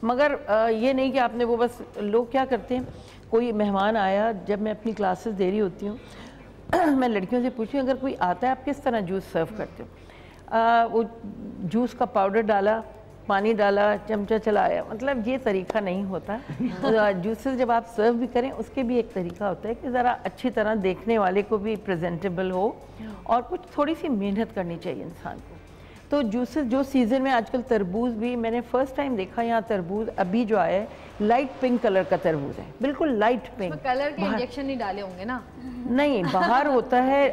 Speaker 5: मगर ये नहीं कि आपने वो, बस लोग क्या करते हैं, कोई मेहमान आया, जब मैं अपनी क्लासेस दे रही होती हूँ मैं लड़कियों से पूछती हूँ अगर कोई आता है आप किस तरह जूस सर्व करते हो? वो जूस का पाउडर डाला, पानी डाला, चमचा चलाया, मतलब ये तरीका नहीं होता। जूसेस जब आप सर्व भी करें उसके भी एक तरीका होता है कि ज़रा अच्छी तरह देखने वाले को भी प्रेजेंटेबल हो, और कुछ थोड़ी सी मेहनत करनी चाहिए इंसान को। तो जूसेस जो सीज़न में, आजकल तरबूज भी मैंने फ़र्स्ट टाइम देखा यहाँ, तरबूज अभी जो आया है लाइट पिंक कलर का तरबूज है, बिल्कुल लाइट पिंक।
Speaker 1: कलर के इंजेक्शन नहीं डाले होंगे ना?
Speaker 5: नहीं, बाहर होता है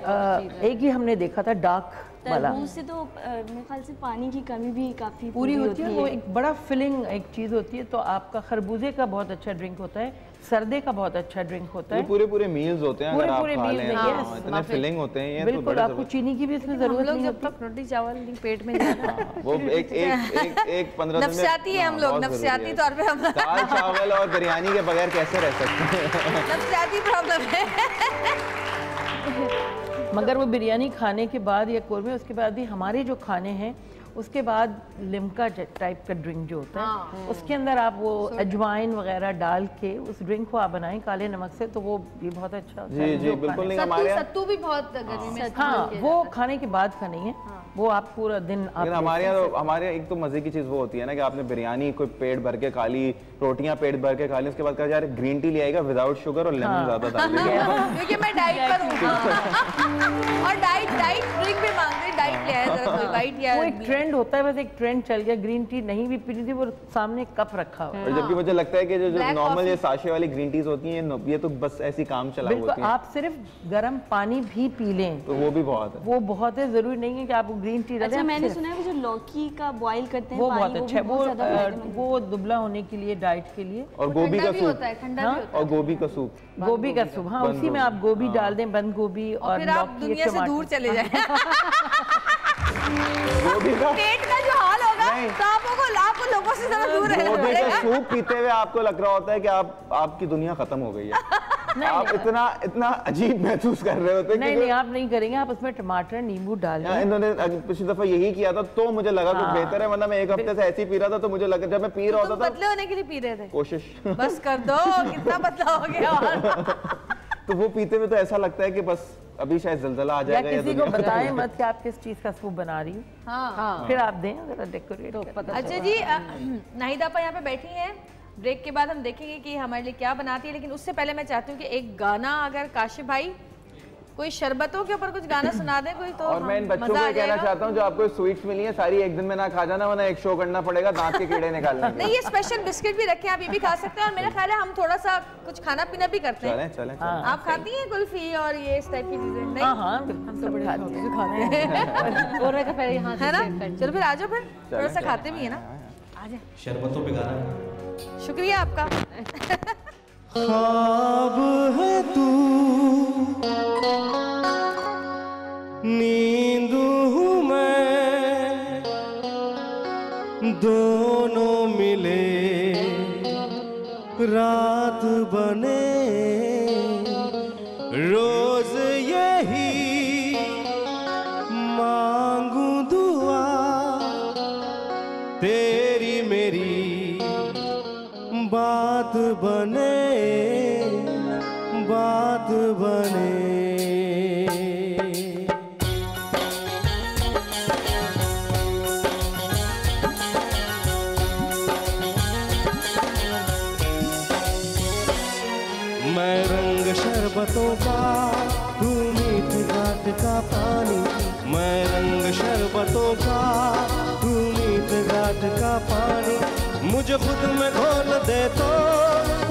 Speaker 5: एक ही हमने देखा था डार्क वाला।
Speaker 6: तरबूज से तो मेरे ख्याल से पानी की कमी भी काफ़ी
Speaker 5: पूरी होती है, वो एक बड़ा फिलिंग एक चीज़ होती है। तो आपका खरबूजे का बहुत अच्छा ड्रिंक होता है, सरदे का बहुत अच्छा ड्रिंक होता है,
Speaker 3: पूरे मील्स होते हैं, अगर आप खा लें,
Speaker 5: हाँ,
Speaker 3: इतने फिलिंग होते हैं ये,
Speaker 5: बिल्कुल आपको चीनी की भी इसमें जरूरत नहीं होती।
Speaker 1: रोटी चावल पेट में जाता है,
Speaker 3: वो एक 15 दिन में
Speaker 1: नफसियाती है हम लोग, नफसियाती तौर पे हम
Speaker 3: दाल चावल और बिरयानी के बगैर कैसे रह सकते हैं?
Speaker 1: नफसियाती प्रॉब्लम है।
Speaker 5: मगर वो बिरयानी खाने के बाद या कोरमे, उसके बाद भी हमारे जो खाने हैं उसके बाद लिम्का टाइप का ड्रिंक जो होता है उसके अंदर आप वो अजवाइन वगैरह डाल के उस ड्रिंक को आप बनाएं काले नमक से, तो वो भी बहुत अच्छा होता है।
Speaker 3: जी बिल्कुल नहीं, हमारे
Speaker 1: सत्तू भी बहुत गर्मी में
Speaker 5: हाँ, वो खाने के बाद का नहीं है, वो आप पूरा दिन आप
Speaker 3: हमारे यहाँ एक तो मजे की चीज वो होती है ना कि आपने बिरयानी कोई पेट भर के खा ली, रोटियां पेट भर के खा ली, उसके बाद कहा यार ग्रीन टी ले आएगा विदाउट शुगर और लेमन ज्यादा डाल देगा
Speaker 1: क्योंकि मैं डाइट पर हूँ और डाइट ड्रिंक भी मांग रही, डाइट ले आया जरा कोई वाइट या
Speaker 5: वो एक ट्रेंड होता है, बस एक ट्रेंड चल गया, ग्रीन टी नहीं भी पीनी थी, वो सामने कप रखा हुआ।
Speaker 3: और जबकि मुझे लगता है कि जो नॉर्मल ये साशे वाली ग्रीन टीज होती हैं ये तो बस ऐसी काम चला होती है।
Speaker 5: आप सिर्फ गर्म पानी भी पी लें
Speaker 3: तो वो भी बहुत है,
Speaker 5: वो बहुत है, जरूरी नहीं है कि आप ग्रीन टी।
Speaker 6: अच्छा, मैंने सुना है वो जो लौकी का बॉईल करते हैं
Speaker 5: वो बहुत अच्छा है, वो दुबला होने के लिए, डाइट के लिए।
Speaker 3: और गोभी का सूप,
Speaker 1: ठंडा
Speaker 3: और गोभी का सूप,
Speaker 5: गोभी का सूप, हाँ उसी में आप गोभी डाल दें, बंद गोभी और
Speaker 1: फिर आप दुनिया से दूर चले जाएं।
Speaker 3: गोभी का
Speaker 1: पेट का जो हाल होगा तो आपको लोगों से ज़्यादा दूर रहना
Speaker 3: गोभी
Speaker 1: पड़ेगा।
Speaker 3: का सूप पीते हुए आपको लग रहा होता है कि आपकी दुनिया खत्म हो गई है। आप इतना अजीब महसूस कर रहे होते हैं।
Speaker 5: नहीं, आप नहीं करेंगे, आप उसमें टमाटर नींबू डाल दें।
Speaker 3: इन्होंने पिछली दफा यही किया था तो मुझे लगा कुछ बेहतर है, वरना मैं एक हफ्ते से ऐसे ही पी रहा था तो मुझे लगा, जब मैं पी रहा होता था
Speaker 1: पतले होने के लिए पी रहे थे,
Speaker 3: कोशिश
Speaker 1: बस कर दो, कितना पतला हो गया।
Speaker 3: तो वो पीते हुए तो ऐसा लगता है कि बस अभी शायद जलजला आ जाएगा
Speaker 5: या किसी को बताएं मत कि आप किस चीज का सूप बना रही हो।
Speaker 1: हाँ,
Speaker 5: फिर आप दें जरा डेकोरेट।
Speaker 1: अच्छा जी, नाहिदा आपा यहाँ पे बैठी हैं, ब्रेक के बाद हम देखेंगे कि हमारे लिए क्या बनाती है, लेकिन उससे पहले मैं चाहती हूँ कि एक गाना अगर काशिफ भाई कोई शरबतों के ऊपर कुछ गाना सुना दे कोई, तो
Speaker 3: और मैं इन बच्चों को कहना चाहता हूँ जो आपको स्वीट्स मिली है सारी एक दिन में ना खा जाना, वरना एक शो करना पड़ेगा दांत के कीड़े निकालने के।
Speaker 1: नहीं, ये स्पेशल बिस्किट भी रखे, आप ये भी खा सकते हैं, और मेरा ख्याल है हम थोड़ा सा कुछ खाना पीना भी करते हैं।
Speaker 3: चलें।
Speaker 1: आप खाती हैं कुल्फी और ये इस टाइप की चीजें? नहीं,
Speaker 5: हाँ,
Speaker 1: हम तो बड़े खाते हैं, है ना? चलो फिर आ जाओ, फिर थोड़ा सा खाते भी है ना, आ जाए।
Speaker 7: शरबतों पे गाना।
Speaker 1: शुक्रिया आपका।
Speaker 7: ख्वाब है तू, नींद हूँ मैं, दोनों मिले रात बने, रोज यही मांगू दुआ, तेरी मेरी बात बने, बात बने। मैं रंग शरबतों का, तू मीठ घाट का पानी, मैं रंग शरबतों का, तू मीठ घाट का पानी, मुझे खुद में घोल दे तो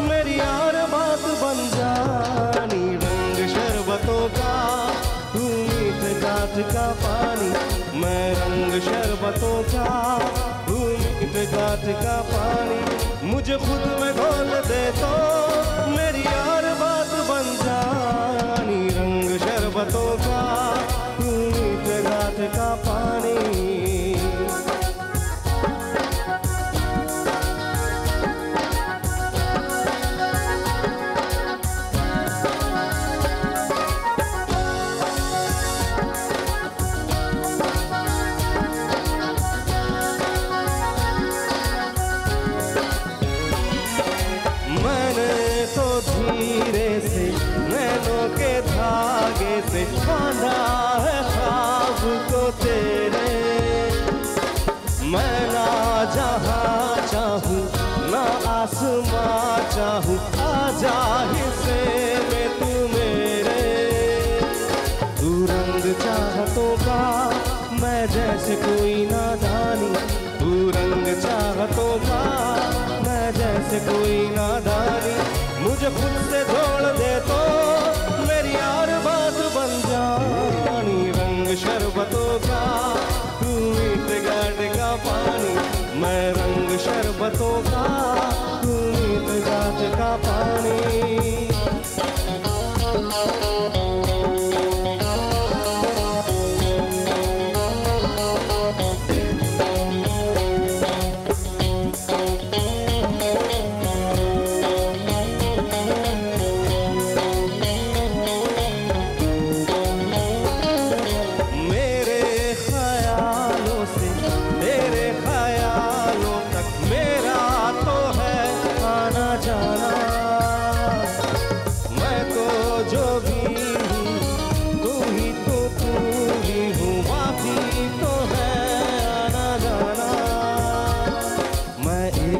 Speaker 7: मेरी यार बात बन जानी। रंग शरबतों का, तू मीठ घाट का पानी, मैं रंग शरबतों का, तू मीठ घाट का पानी, मुझे खुद में घोल दे तो मेरी यार बात बन जानी। रंग शरबतों का, तू मीठ घाट का पानी। धीरे से नैनों के धागे से बांधा है ख्वाब को तेरे, मैं ना जहाँ चाहूँ ना आसमां चाहूँ, आजा हिस्से में तू मेरे। तू रंग चाहतों का, मैं जैसे कोई नादानी, तू रंग चाहतों का, मैं जैसे कोई नादानी, मुझे खुद से जोड़ दे तो मेरी यार बात बन जानी। रंग शरबतों का, तू मीठ घाट का पानी, मैं रंग शरबतों का, तू मीठ घाट का पानी।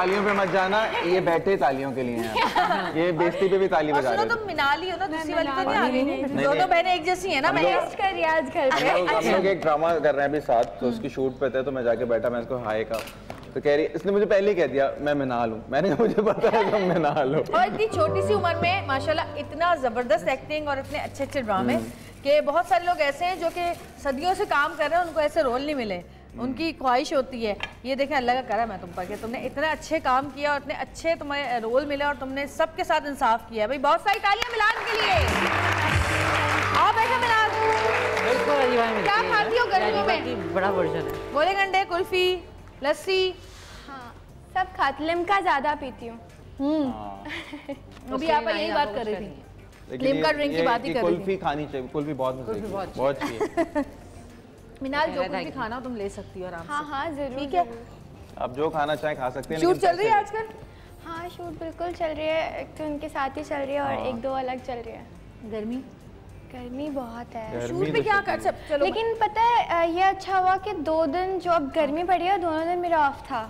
Speaker 3: तालियों पे मत जाना, ये बैठे तालियों के लिए हैं। ये बेइज्जती पे भी ताली बजा रहे हैं।
Speaker 1: तुम मिना ली हो ना, दूसरी वाली तो नहीं आ गई। दोनों बहनें एक जैसी हैं ना। मैं
Speaker 6: कर रियाज घर पे
Speaker 3: हम लोग एक ड्रामा कर रहे हैं अभी साथ, तो उसकी शूट पे थे, तो मैं जाके बैठा, मैं इसको हाय का, तो कह रही, इसने मुझे पहले ही कह दिया मैं मिनाल हूँ। मैंने कहा मुझे पता है तुम मिनाल हो।
Speaker 1: और इतनी छोटी सी उम्र में माशाल्लाह इतना जबरदस्त एक्टिंग और इतने अच्छे अच्छे ड्रामे कि बहुत सारे लोग ऐसे हैं जो कि सदियों से काम कर रहे हैं, उनको ऐसे रोल नहीं मिले। उनकी ख्वाहिश होती है, ये देखें अल्लाह का करा मैं तुम पर कि तुमने इतने अच्छे काम किया और इतने अच्छे तुम्हें रोल मिले और तुमने सबके साथ इंसाफ किया। भाई बहुत सारी तालियां मिलान के लिए। आओ बैठो मिलान। क्या खाती हो गर्मियों में?
Speaker 4: बड़ा वर्जन है।
Speaker 1: गोले गंडे, कुल्फी, लस्सी?
Speaker 6: हाँ सब खाती, लिम्का ज़्यादा पीती हूँ।
Speaker 1: अभी आप यही बात कर रही थी, लिम्का ड्रिंक की बात ही कर रही थी।
Speaker 3: कुल्फी खानी चाहिए, कुल्फी बहुत मजे की, बहुत चाहिए।
Speaker 1: मिनाल जो कुछ भी खाना हो तुम ले सकती हो आराम से।
Speaker 6: हाँ हाँ जरूर।
Speaker 1: ठीक है,
Speaker 3: आप जो खाना चाहें खा सकते हैं।
Speaker 1: शूट चल रही है आजकल?
Speaker 6: हाँ शूट बिल्कुल चल रही है, एक तो उनके साथ ही चल रही है और एक दो अलग चल रही है।
Speaker 1: गर्मी
Speaker 6: गर्मी बहुत है।
Speaker 1: शूट पे क्या कर सब चलो।
Speaker 6: लेकिन पता है ये अच्छा हुआ कि 2 दिन जो अब गर्मी पड़ी है दोनों दिन मेरा ऑफ था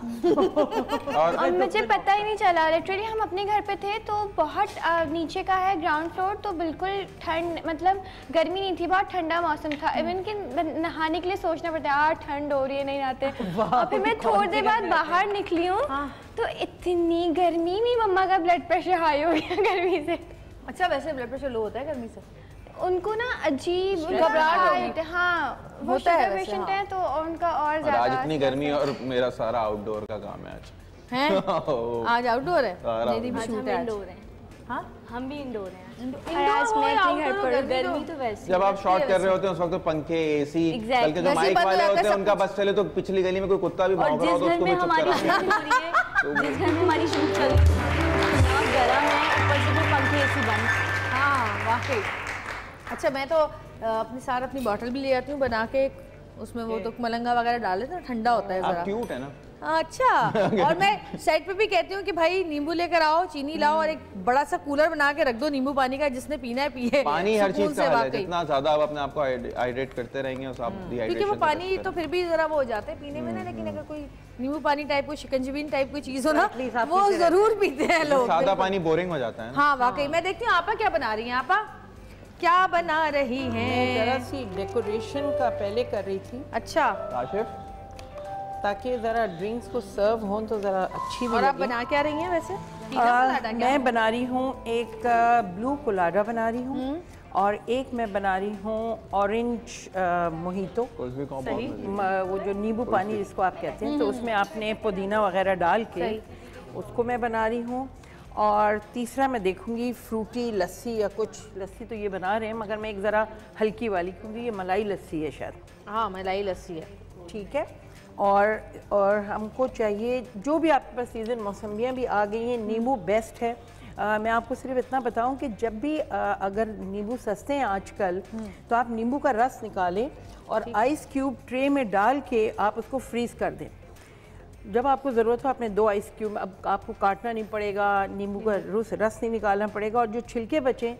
Speaker 6: और मुझे पता ही नहीं चला। लिटरली हम अपने घर पे थे तो बहुत नीचे का है ग्राउंड फ्लोर, तो बिल्कुल ठंड, मतलब गर्मी नहीं थी, बहुत ठंडा मौसम था। इवन कि नहाने के लिए सोचना पड़ता है यार ठंड हो रही है, नहीं नहाते। और फिर मैं थोड़ी देर बाद बाहर निकली हूँ तो इतनी गर्मी में मम्मा का ब्लड प्रेशर हाई हो गया गर्मी से।
Speaker 1: अच्छा वैसे ब्लड प्रेशर लो होता है गर्मी से?
Speaker 6: उनको ना अजीब घबराहट होती है। हाँ वो शुगर पेशेंट है तो उनका और ज्यादा।
Speaker 3: आज इतनी गर्मी और मेरा सारा आउटडोर का काम है आज।
Speaker 1: हैं? आज आउटडोर है? मेरी भी शूट है।
Speaker 6: इंडोर है।
Speaker 1: हाँ
Speaker 6: हम भी इंडोर हैं।
Speaker 1: आज मैं अपने घर पर
Speaker 6: गर्मी तो वैसे
Speaker 3: जब आप शॉट कर रहे होते हैं उस वक्त तो पंखे, एसी, बल्कि जो माइक वाले होते हैं उनका बस चले तो पिछली गली में कोई कुत्ता भी भौंक रहा हो तो उसको भी चुप करा।
Speaker 6: जिस घर में हमारी शूट चल रही है गर्म है, ऊपर से पंखे एसी बंद।
Speaker 1: हाँ वाकई। अच्छा मैं तो अपने साथ अपनी बॉटल भी ले आती हूँ बना के, उसमें वो तो मलंगा वगैरह डाल देते हैं, ठंडा होता है जरा।
Speaker 3: क्यूट है ना।
Speaker 1: अच्छा और मैं साइड पे भी कहती हूँ कि भाई नींबू लेकर आओ, चीनी लाओ और एक बड़ा सा कूलर बना के रख दो नींबू पानी का, जिसने पीना है पिए।
Speaker 3: पानी हर चीज का है, जितना ज्यादा आप अपने आप को हाइड्रेट करते रहेंगे उस आप डिहाइड्रेशन,
Speaker 1: क्योंकि वो पानी तो फिर भी जरा वो हो जाते हैं पीने में ना, लेकिन अगर कोई नींबू पानी टाइप कोई शिकंजीबी टाइप कोई चीज हो ना वो जरूर पीते हैं लोग।
Speaker 3: सादा पानी बोरिंग हो जाता है।
Speaker 1: हाँ वाकई। मैं देखती हूँ आपा क्या बना रही हैं। आपा क्या बना रही हैं?
Speaker 5: जरा सी डेकोरेशन का पहले कर रही थी।
Speaker 1: अच्छा
Speaker 3: आशिफ,
Speaker 5: ताकि जरा ड्रिंक्स को सर्व हों तो जरा अच्छी भी
Speaker 1: और आप
Speaker 5: लगे।
Speaker 1: बना क्या रही हैं वैसे?
Speaker 5: मैं बना रही हूँ एक ब्लू कोलाडा बना रही हूँ और एक मैं बना रही हूँ ऑरेंज मोहितो। वो जो नींबू पानी जिसको आप कहते हैं, तो उसमें आपने पुदीना वगैरह डाल के उसको मैं बना रही हूँ। और तीसरा मैं देखूंगी फ्रूटी लस्सी या कुछ। लस्सी तो ये बना रहे हैं मगर मैं एक ज़रा हल्की वाली, क्योंकि ये मलाई लस्सी है शायद।
Speaker 1: हाँ मलाई लस्सी है।
Speaker 5: ठीक है। और हमको चाहिए जो भी आपके पास सीज़न, मौसमियाँ भी आ गई हैं, नींबू बेस्ट है। मैं आपको सिर्फ इतना बताऊं कि जब भी अगर नींबू सस्ते हैं आजकल तो आप नींबू का रस निकालें और आइस क्यूब ट्रे में डाल के आप उसको फ्रीज़ कर दें। जब आपको ज़रूरत हो आपने 2 आइस क्यूब, अब आपको काटना नहीं पड़ेगा, नींबू का रस नहीं निकालना पड़ेगा, और जो छिलके बचें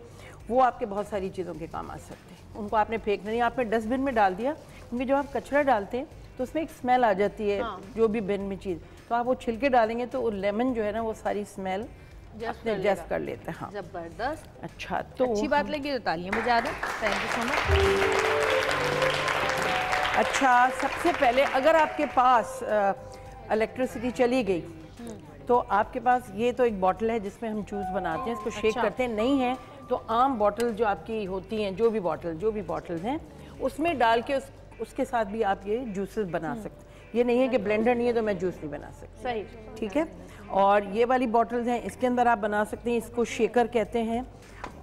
Speaker 5: वो आपके बहुत सारी चीज़ों के काम आ सकते हैं। उनको आपने फेंकना नहीं, आपने डस्टबिन में डाल दिया, क्योंकि जब आप कचरा डालते हैं तो उसमें एक स्मेल आ जाती है। जो भी बिन में चीज़, तो आप वो छिलके डालेंगे तो लेमन जो है ना वो सारी स्मेल एडजस्ट कर लेते हैं। हाँ
Speaker 1: जबरदस्त।
Speaker 5: अच्छा तो
Speaker 1: अच्छी बात लगी तो तालियां बजा दें। Thank you so much.
Speaker 5: अच्छा सबसे पहले अगर आपके पास इलेक्ट्रिसिटी चली गई तो आपके पास ये तो एक बॉटल है जिसमें हम जूस बनाते हैं, इसको शेक करते हैं। नहीं है तो आम बॉटल जो आपकी होती हैं, जो भी बॉटल्स हैं उसमें डाल के उसके साथ भी आप ये जूसेस बना सकते हैं। ये नहीं है कि ब्लेंडर नहीं है तो मैं जूस नहीं बना सकती।
Speaker 1: सही,
Speaker 5: ठीक है। और ये वाली बॉटल्स हैं, इसके अंदर आप बना सकते हैं, इसको शेकर कहते हैं।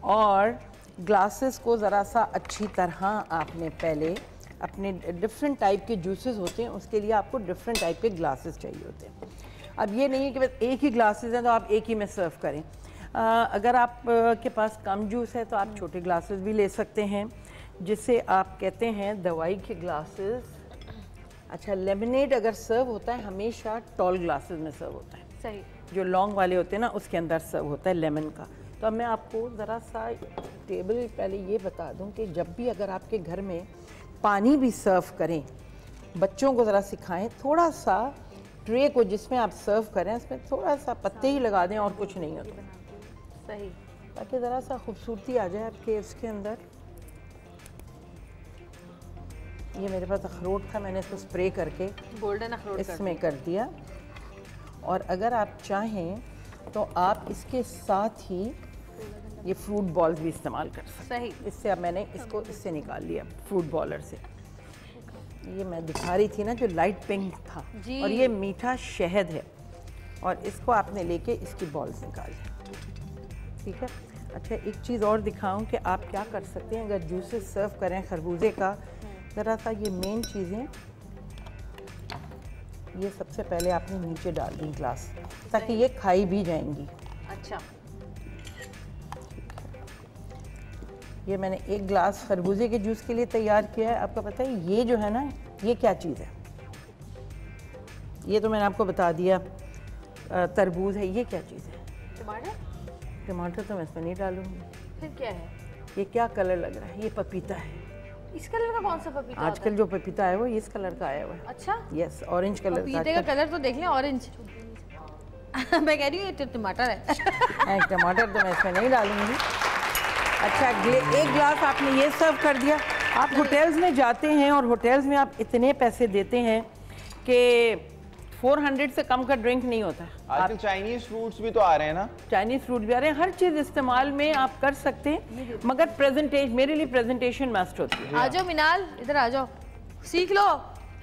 Speaker 5: और ग्लासेस को ज़रा सा अच्छी तरह आपने पहले अपने डिफरेंट टाइप के जूसेस होते हैं, उसके लिए आपको डिफरेंट टाइप के ग्लासेस चाहिए होते हैं। अब ये नहीं है कि बस एक ही ग्लासेस हैं तो आप एक ही में सर्व करें। अगर आप के पास कम जूस है तो आप छोटे ग्लासेस भी ले सकते हैं, जिसे आप कहते हैं दवाई के ग्लासेस। अच्छा लेमनेड अगर सर्व होता है हमेशा टॉल ग्लासेस में सर्व होता है।
Speaker 1: सही।
Speaker 5: जो लॉन्ग वाले होते हैं ना उसके अंदर सर्व होता है लेमन का। तो अब मैं आपको ज़रा सा टेबल पहले ये बता दूं कि जब भी अगर आपके घर में पानी भी सर्व करें, बच्चों को ज़रा सिखाएं, थोड़ा सा ट्रे को जिसमें आप सर्व करें उसमें थोड़ा सा पत्ते ही लगा दें और कुछ नहीं होता।
Speaker 1: सही,
Speaker 5: ताकि ज़रा सा खूबसूरती आ जाए आपके इसके अंदर। ये मेरे पास अखरोट था, मैंने इसको स्प्रे करके
Speaker 1: गोल्डन अखरोट
Speaker 5: इसमें कर दिया। और अगर आप चाहें तो आप इसके साथ ही ये फ्रूट बॉल्स भी इस्तेमाल कर सकते हैं।
Speaker 1: सही।
Speaker 5: इससे अब मैंने इसको इससे निकाल लिया फ्रूट बॉलर से। ये मैं दिखा रही थी ना जो लाइट पिंक था, और ये मीठा शहद है, और इसको आपने लेके इसकी बॉल्स निकाल ली। ठीक है। अच्छा, एक चीज़ और दिखाऊं कि आप क्या कर सकते हैं अगर जूसेस सर्व करें खरबूजे का। ज़रा सा ये मेन चीज़ें ये सबसे पहले आपने नीचे डाल दी ग्लास, ताकि ये खाई भी जाएंगी।
Speaker 1: अच्छा,
Speaker 5: ये मैंने एक ग्लास खरबूजे के जूस के लिए तैयार किया है। आपको पता है ये जो है ना, ये क्या चीज़ है? ये तो मैंने आपको बता दिया, तरबूज है। ये क्या चीज़ है?
Speaker 1: टमाटर।
Speaker 5: टमाटर तो मैं इसमें नहीं डालूंगी।
Speaker 1: फिर क्या है?
Speaker 5: ये क्या कलर लग रहा है? ये पपीता है।
Speaker 1: इस कलर का कौन सा पपीता?
Speaker 5: आजकल जो पपीता है वो इस कलर का आया हुआ है।
Speaker 1: अच्छा,
Speaker 5: यस, ऑरेंज कलर का।
Speaker 1: पपीते का कलर तो देख लें, ऑरेंज। मैं कह रही हूँ ये टमाटर है।
Speaker 5: टमाटर तो मैं इसमें नहीं डालूंगी। अच्छा, एक ग्लास आपने ये सर्व कर दिया। आप होटल्स में जाते हैं और होटल्स में आप इतने पैसे देते हैं कि 400 से कम का ड्रिंक नहीं होता है।
Speaker 3: आजकल चाइनीज फ्रूट्स भी तो आ रहे हैं ना।
Speaker 5: चाइनीज फ्रूट भी आ रहे हैं, हर चीज़ इस्तेमाल में आप कर सकते हैं, मगर प्रेजेंटेशन, मेरे लिए प्रेजेंटेशन मस्ट होती है।
Speaker 1: आ जाओ मिनाल, इधर आ जाओ, सीख लो,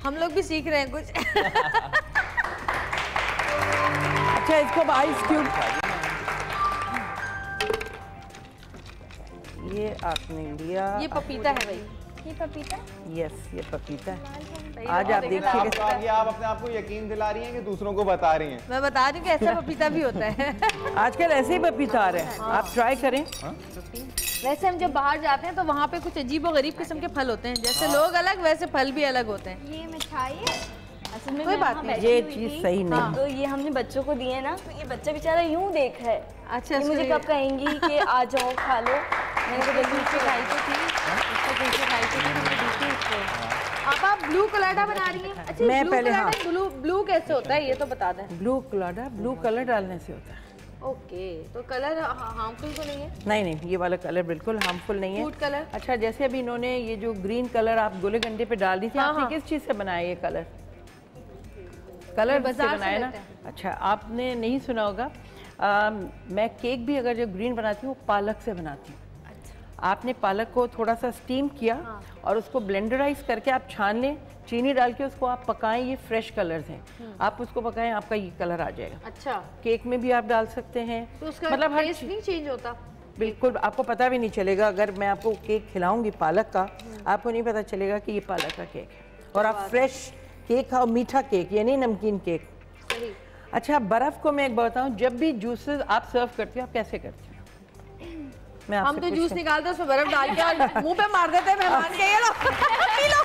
Speaker 1: हम लोग भी सीख रहे हैं कुछ।
Speaker 5: अच्छा, इसको आइस क्यूब, ये आपने लिया।
Speaker 1: ये पपीता है भाई,
Speaker 6: ये पपीता।
Speaker 5: यस, ये पपीता है। आज आप देखिएगा,
Speaker 3: आप अपने आप को यकीन दिला रही हैं कि दूसरों को बता रही हैं।
Speaker 1: मैं बता रही हूँ कि ऐसा पपीता भी होता है।
Speaker 5: आजकल ऐसे ही पपीता आ रहे हैं, आप ट्राई करें।
Speaker 1: वैसे हम जब बाहर जाते हैं तो वहाँ पे कुछ अजीब और गरीब किस्म के फल होते हैं, जैसे लोग अलग वैसे फल भी अलग होते हैं।
Speaker 6: ये मिठाई है।
Speaker 2: असल में
Speaker 1: कोई
Speaker 2: मैं
Speaker 1: बात
Speaker 2: वहाँ
Speaker 1: नहीं,
Speaker 2: बैठी
Speaker 5: ये
Speaker 2: हुई
Speaker 5: चीज़
Speaker 2: थी,
Speaker 5: सही नहीं।
Speaker 2: तो ये हमने बच्चों को दिए ना, तो ये बच्चा बेचारा यूं देख रहा है।
Speaker 1: अच्छा,
Speaker 2: ये मुझे कब कहेंगी कि आ जाओ खा लो। मैंने तो पीछे खाई तो थी, उसको पीछे खाई तो थी, मैंने दी थी उसको।
Speaker 1: आप ब्लू कलाडा बना रही हैं? अच्छा,
Speaker 5: मैं
Speaker 1: ब्लू
Speaker 5: पहले,
Speaker 1: कलाडा, ब्लू कैसे होता है ये तो बता दें।
Speaker 5: ब्लू कलाडा, ब्लू कलर डालने से होता है।
Speaker 1: ओके, तो कलर हार्मफुल तो नहीं है?
Speaker 5: नहीं नहीं, ये वाला कलर बिल्कुल हार्मफुल नहीं है।
Speaker 1: Food colour.
Speaker 5: अच्छा, जैसे अभी इन्होंने ये जो ग्रीन कलर आप गोले गंडे पे डाल दी थी, आपने किस चीज़ से बनाया ये कलर? कलर से बनाया ना। अच्छा, आपने नहीं सुना होगा, मैं केक भी अगर जो ग्रीन बनाती हूँ पालक से बनाती हूँ। आपने पालक को थोड़ा सा स्टीम किया और उसको ब्लेंडराइज करके आप छान लें, चीनी डाल के उसको आप पकाएं। ये फ्रेश कलर्स हैं, आप उसको पकाएं, आपका ये कलर आ जाएगा।
Speaker 1: अच्छा,
Speaker 5: केक में भी आप डाल सकते हैं।
Speaker 1: तो उसका
Speaker 5: मतलब
Speaker 1: टेस्ट नहीं चेंज होता?
Speaker 5: बिल्कुल, आपको पता भी नहीं चलेगा। अगर मैं आपको केक खिलाऊंगी पालक का, आपको नहीं पता चलेगा कि ये पालक का केक है। और आप फ्रेश केक खाओ, मीठा केक, ये नहीं नमकीन केक। अच्छा, बर्फ़ को मैं एक बात बताऊँ, जब भी जूसेस आप सर्व करती हो आप कैसे करती हो? मैं
Speaker 1: हम तो जूस निकालते हैं, उसमें बर्फ डाल के और मुंह पे मार देते हैं मेहमान के। ये लो, पी लो।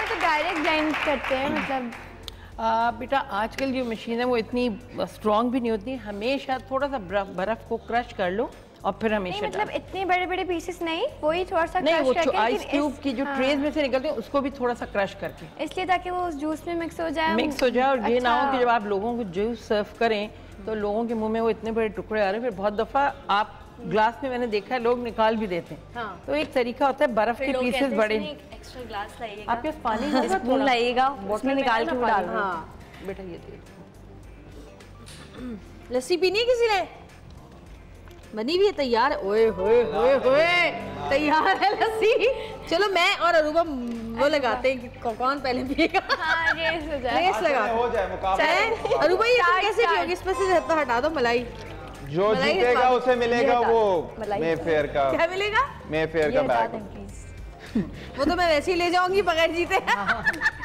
Speaker 6: तो डायरेक्ट ब्लेंड करते हैं, मतलब
Speaker 5: बेटा आजकल जो मशीन है वो इतनी स्ट्रॉन्ग भी नहीं होती। हमेशा थोड़ा सा बर्फ़ को क्रश कर लो और फिर हमेशा
Speaker 6: मतलब इतने बड़े बड़े पीसेस नहीं, वही थोड़ा सा
Speaker 5: नहीं, वो
Speaker 6: क्रश करके,
Speaker 5: आइस क्यूब की जो ट्रेज में से निकलते हैं उसको भी थोड़ा सा क्रश करके,
Speaker 6: इसलिए ताकि वो उस जूस में मिक्स हो जाए।
Speaker 5: और ये ना हो कि जब आप लोगों को जूस सर्व करें तो लोगों के मुंह में वो इतने बड़े टुकड़े आ रहे हैं। फिर बहुत दफ़ा आप ग्लास में, मैंने देखा है लोग निकाल भी देते हैं। तो एक तरीका होता है बर्फ़ के पीसेस बड़े।
Speaker 2: एक्स्ट्रा ग्लास लाइएगा,
Speaker 5: आपके पास पानी होगा,
Speaker 2: स्पून लाइएगा, उसमें निकाल के डाल दो।
Speaker 5: बेटा ये दे।
Speaker 1: लस्सी पीनी है किसी ने? बनी भी है, तैयार है। ओए होए होए होए, तैयार है लस्सी। चलो मैं और अरूबा वो लगाते हैं कि कौन पहले पिएगा।
Speaker 6: हाँ, रेस हो जाए।
Speaker 1: रेस लगा
Speaker 3: हो जाए मुकाबला।
Speaker 1: अरूबा ये कैसे पियोगी? इसमें से हटा दो मलाई।
Speaker 3: जो जीतेगा उसे मिलेगा वो मे फेयर का।
Speaker 1: क्या मिलेगा?
Speaker 3: मे फेयर का बैग।
Speaker 1: वो तो मैं वैसे ही ले जाऊंगी बगैर जीते।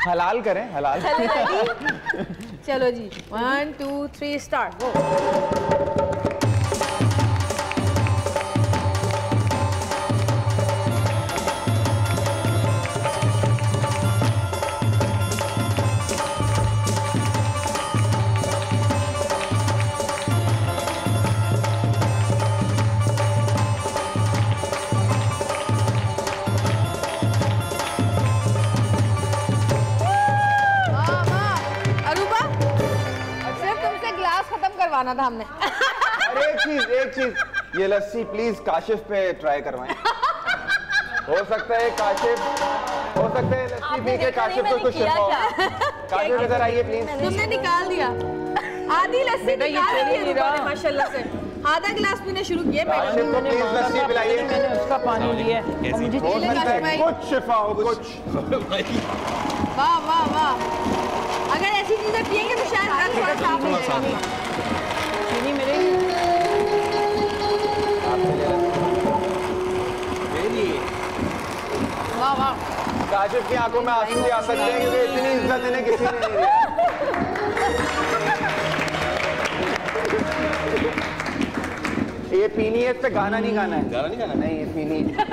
Speaker 3: हलाल करें, हलाल।
Speaker 1: चलो जी, 1 2 3 स्टार्ट, गो। करवाना था हमने।
Speaker 3: अरे एक चीज ये लस्सी प्लीज काशिफ पे ट्राई करवाएं। हो सकता है काशिफ, हो सकता है लस्सी पी के काशिफ को कुछ शिफा हो। काशिफ इधर आइए प्लीज।
Speaker 1: तुमने निकाल दिया आधी लस्सी, निकाल दी माशाल्लाह से। आधा गिलास पीने शुरू किए।
Speaker 3: काशिफ को प्लीज लस्सी पिलाइए।
Speaker 5: मैंने उसका पानी लिया और मुझे
Speaker 3: हो सकता है कुछ शिफा हो कुछ।
Speaker 1: वाह वाह वाह, अगर ऐसी चीजें पिएंगे तो शायद रंग थोड़ा साफ हो जाएगा।
Speaker 5: चीनी मेरे
Speaker 1: वाह वाह,
Speaker 3: काशिफ की आंखों में आंसू भी आ सकते हैं क्योंकि इतनी इज्जत इन्हें किसी ने नहीं दिया। ये पीनी है, इस पे गाना नहीं गाना है। गाना नहीं गाना, नहीं ये पीनी है।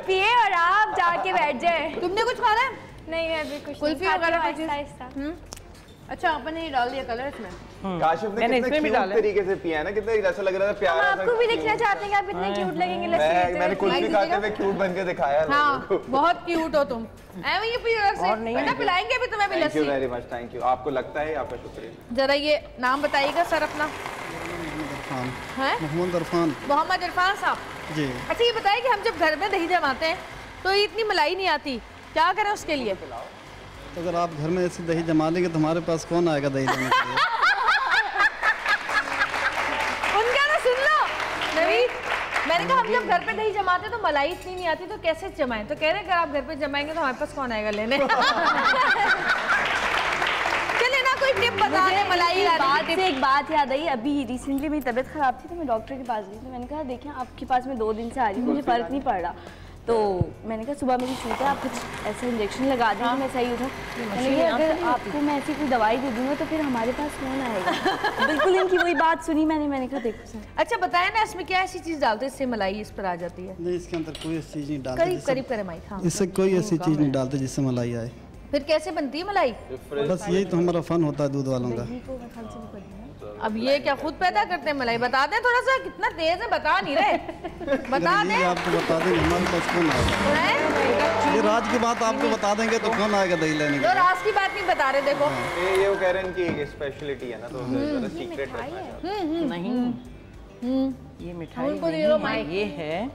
Speaker 6: पिए और आप जाके बैठ जाए।
Speaker 1: तुमने कुछ खाना है?
Speaker 6: नहीं है अभी कुछ।
Speaker 1: कुल्फी वगैरह
Speaker 6: आहिस्ता।
Speaker 1: अच्छा अपन ने डाल दिया कलर इसमें।
Speaker 3: काशिफ ने कितने क्यूट तरीके से पिया है ना, कितना ऐसा लग रहा था प्यारा।
Speaker 6: हम आपको भी दिखना चाहते हैं कि आप इतने क्यूट लगेंगे लस्सी।
Speaker 3: मैंने कुल्फी खाते हुए क्यूट बन के दिखाया।
Speaker 1: हाँ बहुत क्यूट हो तुम। ऐਵੇਂ ही पियो से ना, पिलाएंगे भी तुम्हें भी लस्सी।
Speaker 3: Thank you very much, thank you. आपको लगता है आपका शुक्रिया।
Speaker 1: जरा ये नाम बताइएगा सर अपना।
Speaker 8: मोहम्मद इरफान।
Speaker 1: मोहम्मद इरफान साहब
Speaker 8: जी।
Speaker 1: अच्छा ये बताइए कि हम जब घर में दही जमाते हैं तो इतनी मलाई नहीं आती, क्या करें उसके लिए?
Speaker 8: तो अगर आप घर में ऐसी दही जमा लेंगे तो हमारे पास कौन आएगा दही जमाने के लिए?
Speaker 1: उनका ना सुन लो नवीद, मैंने कहा हम जब घर पे दही जमाते तो मलाई इतनी नहीं आती तो कैसे जमाएं? तो कह रहे अगर आप घर पे जमाएंगे तो हमारे पास कौन आएगा लेने? चले ना कोई टिप बता दे मलाई
Speaker 2: बात से एक बात याद आई। अभी रिसेंटली मेरी तबीयत खराब थी तो मैं डॉक्टर के पास गई तो मैंने कहा देखिए आपके पास में 2 दिन से आ रही हूँ, मुझे फर्क नहीं पड़ रहा। तो मैंने कहा सुबह मेरी छूट है, आप कुछ ऐसे इंजेक्शन लगा दें तो मैं सही हो जाऊँ। मैंने कहा अगर आपको मैं ऐसी कोई दवाई दे दूँगा तो फिर हमारे पास कौन आएगा? बिल्कुल इनकी वही बात सुनी मैंने कहा देखो सर।
Speaker 1: अच्छा बताया ना इसमें क्या ऐसी चीज डालते हैं इससे मलाई इस पर आ जाती है?
Speaker 8: नहीं, इसके अंदर कोई ऐसी चीज़ नहीं डालते।
Speaker 1: करीब करे माइक। हाँ
Speaker 8: इससे कोई ऐसी चीज़ नहीं डालते जिससे मलाई आए।
Speaker 1: फिर कैसे बनती है मलाई?
Speaker 8: बस यही तो हमारा फन होता है दूध वालों का।
Speaker 1: अब ये क्या खुद पैदा करते हैं मलाई? बता दें थोड़ा सा, कितना तेज है बता नहीं रहे। बता दें।
Speaker 8: आपको बता देंगे हमारे पास कौन आएगा। ये राज की बात आपको बता देंगे तो कौन आएगा दही लेने के?
Speaker 1: तो राज की बात नहीं बता रहे देखो।
Speaker 3: ये वो कह रहे हैं कि स्पेशलिटी है ना, तो ज़रा सीक्रेट रखना चाहते हैं।
Speaker 5: नहीं, ये मिठाई
Speaker 1: उनको दे दो
Speaker 5: नहीं है,
Speaker 1: माइक।
Speaker 5: ये है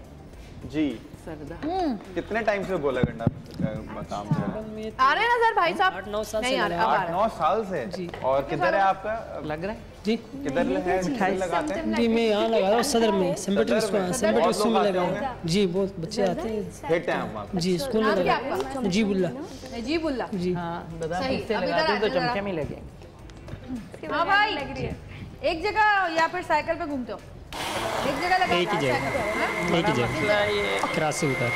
Speaker 3: जी।
Speaker 5: सरदा।
Speaker 3: कितने टाइम से गोला गंडा काम कर रहे हैं?
Speaker 1: आ रहे ना सर भाई साहब?
Speaker 9: 8-9 साल से।
Speaker 3: 8-9 साल से। और किधर है आपका?
Speaker 5: लग रहा है
Speaker 9: जी
Speaker 3: किधर है मिठाई लगाते हैं?
Speaker 9: जी मैं यहाँ लगा रहा हूँ सदर में, सेम्बेट स्कूल में लगा हूँ। जी बहुत बच्चे आते हैं।
Speaker 3: हिट है हम आपका।
Speaker 9: जी स्कूल में लगा नजीबुल्ला।
Speaker 1: नजीबुल्ला
Speaker 9: जी
Speaker 5: हाँ, बादाम
Speaker 1: सही,
Speaker 5: पिस्ते
Speaker 1: अब
Speaker 5: लगाते
Speaker 1: इधर
Speaker 5: हैं तो
Speaker 1: आ, इधर आ।
Speaker 5: चमचम ही लगेंगे।
Speaker 1: हाँ भाई एक जगह या फिर साइकिल पे घूमते हो? एक जगह लगा
Speaker 9: एक ही जगह। एक ही जगह क्रॉसिंग पर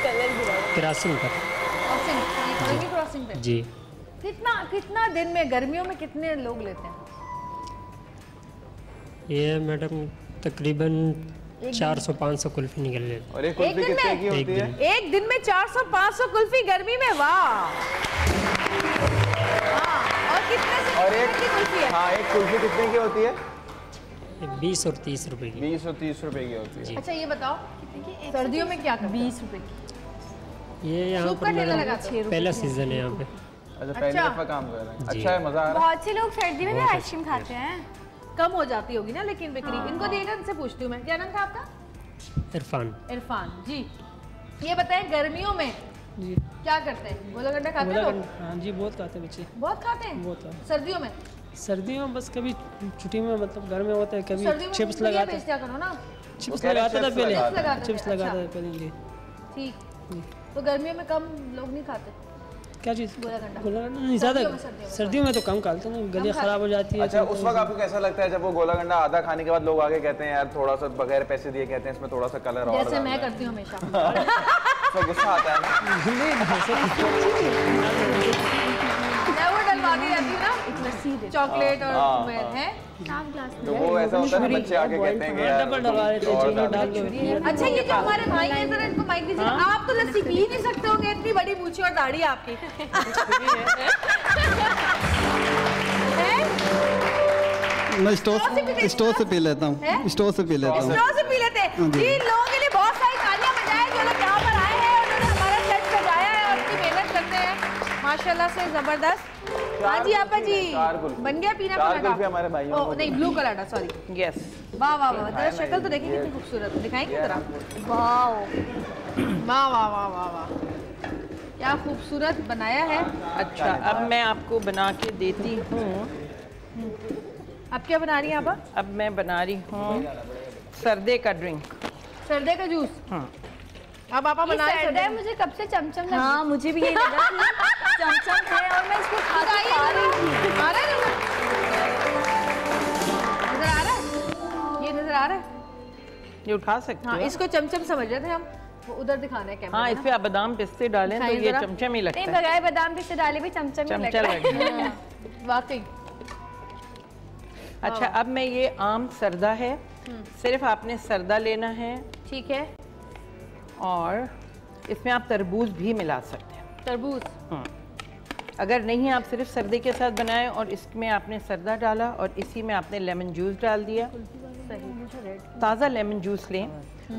Speaker 1: क्रॉसिंग पे
Speaker 9: जी।
Speaker 1: कितना दिन में गर्मियों में कितने लोग लेते हैं?
Speaker 9: ये मैडम तकरीबन 400-500 कुल्फी निकल लेते।
Speaker 3: और एक कुल्फी कितने की होती है?
Speaker 1: एक दिन में 400-500 कुल्फी गर्मी में, वाह। और कितने से
Speaker 3: और
Speaker 1: कितने की कुल्फी है?
Speaker 3: हाँ, एक कुल्फी कितने की होती है?
Speaker 9: 20 और 30 रुपए की।
Speaker 3: 20 और 30 रुपए की होती है।
Speaker 1: अच्छा ये बताओ सर्दियों में क्या करते हैं? 20 रुपए की।
Speaker 9: ये यहाँ
Speaker 1: सूप
Speaker 9: पर
Speaker 1: का ठेला
Speaker 9: मैडम
Speaker 1: लगाते हैं।
Speaker 9: पहला सीजन है यहाँ पे।
Speaker 3: अच्छा पहले दफा काम कर रहे हैं। अच्छा है, मजा आ रहा है।
Speaker 6: बहुत से लोग सर्दी में भी आइसक्रीम खाते हैं।
Speaker 1: कम हो जाती होगी ना लेकिन बिक्री। इनको देखकर इनसे पूछती हूँ मैं, क्या नाम था आपका?
Speaker 9: इरफान।
Speaker 1: इरफान जी। ये बताएं गर्मियों में
Speaker 9: जी
Speaker 1: क्या करते हैं? गोला गंडा खाते हैं लोग?
Speaker 9: हाँ जी बहुत खाते हैं बच्चे।
Speaker 1: बहुत खाते हैं?
Speaker 9: बहुत खाते।
Speaker 1: सर्दियों में?
Speaker 9: सर्दियों में बस कभी छुट्टी में मतलब घर में होता है, कभी
Speaker 1: सर्दियों में
Speaker 9: चिप्स
Speaker 1: भैया
Speaker 9: लगाते
Speaker 1: बेच दिया करो ना।
Speaker 9: चिप्स लगाता था पहले। चिप्स
Speaker 1: अच्छा।
Speaker 9: लगाता था पहले जी।
Speaker 1: ठीक। तो गर्मियों में कम लोग नहीं खाते
Speaker 9: क्या चीज़?
Speaker 1: गोला गंडा।
Speaker 9: गोला गंडा नहीं ज़्यादा। सर्दियों में तो कम खाते हैं ना, गलियाँ ख़राब हो जाती है।
Speaker 3: अच्छा उस वक्त आपको कैसा लगता है जब वो गोला गंडा आधा खाने के बाद लोग आगे कहते हैं यार थोड़ा सा बगैर पैसे दिए कहते हैं इसमें थोड़ा सा कलर और
Speaker 1: जैसे मैं करती हूँ हमेशा।
Speaker 3: तो गुस्सा आता है ना?
Speaker 1: मैं वो चॉकलेट और है।
Speaker 3: तो वो ऐसा होता है ना, बच्चे आके कहते हैं कि यार
Speaker 1: अच्छा ये जो हमारे भाई हैं, जरा इनको माइक दीजिए। आप तो लस्सी पी नहीं सकते होंगे, इतनी बड़ी मूंछ और दाढ़ी आपकी।
Speaker 8: मैं स्टोव से पी लेता हूँ, स्टोव से पी लेता हूँ।
Speaker 1: स्टोव से पी लेते हैं जी। लोगों के लिए बहुत सारी तालियां बजाएं जो लोग यहाँ पर आए हैं, उन्होंने हमारा सेट सजाया है और इतनी मेहनत करते हैं माशाल्लाह से, जबरदस्त। हाँ जी आपा जी, बन गया पीना पराठा हमारे भाई। नहीं, ब्लू कलाडा, सॉरी।
Speaker 5: यस।
Speaker 1: वाह वाह वाह, जरा शक्ल तो देखिए कितनी खूबसूरत, दिखाएंगे जरा। वाह वाह वाह वाह वाह वाह, क्या खूबसूरत बनाया है।
Speaker 5: अच्छा, अब मैं आपको बना के देती हूँ।
Speaker 1: अब क्या बना रही हैं आप?
Speaker 5: अब मैं बना रही हूँ सर्दे का ड्रिंक,
Speaker 1: सर्दे का जूस।
Speaker 5: हाँ।
Speaker 6: अब आप बना रहे हैं। मुझे कब से चमचम लगी।
Speaker 2: हाँ, मुझे भी यही लगा कि चमचम है और मैं इसको खा रही थी।
Speaker 1: आ रहा है नजर आ रहा है, ये नजर आ रहा है,
Speaker 5: ये उठा सकते
Speaker 1: हाँ,
Speaker 5: हो।
Speaker 1: इसको चमचम समझ रहे थे हम, वो उधर दिखाना है कैमरा।
Speaker 5: हाँ, इस पे आप बादाम पिस्ते डालें तो ये चमचम ही लगता है।
Speaker 6: नहीं, बगैर बादाम पिस्ते डाले भी चमचम ही लगता है।
Speaker 1: वाकई।
Speaker 5: अच्छा, अब मैं ये आम सरदा है, सिर्फ आपने सरदा लेना है।
Speaker 1: ठीक है।
Speaker 5: और इसमें आप तरबूज भी मिला सकते हैं।
Speaker 1: तरबूज।
Speaker 5: अगर नहीं आप सिर्फ सर्दे के साथ बनाएं और इसमें आपने सरदा डाला और इसी में आपने लेमन जूस डाल दिया। ताज़ा लेमन जूस लें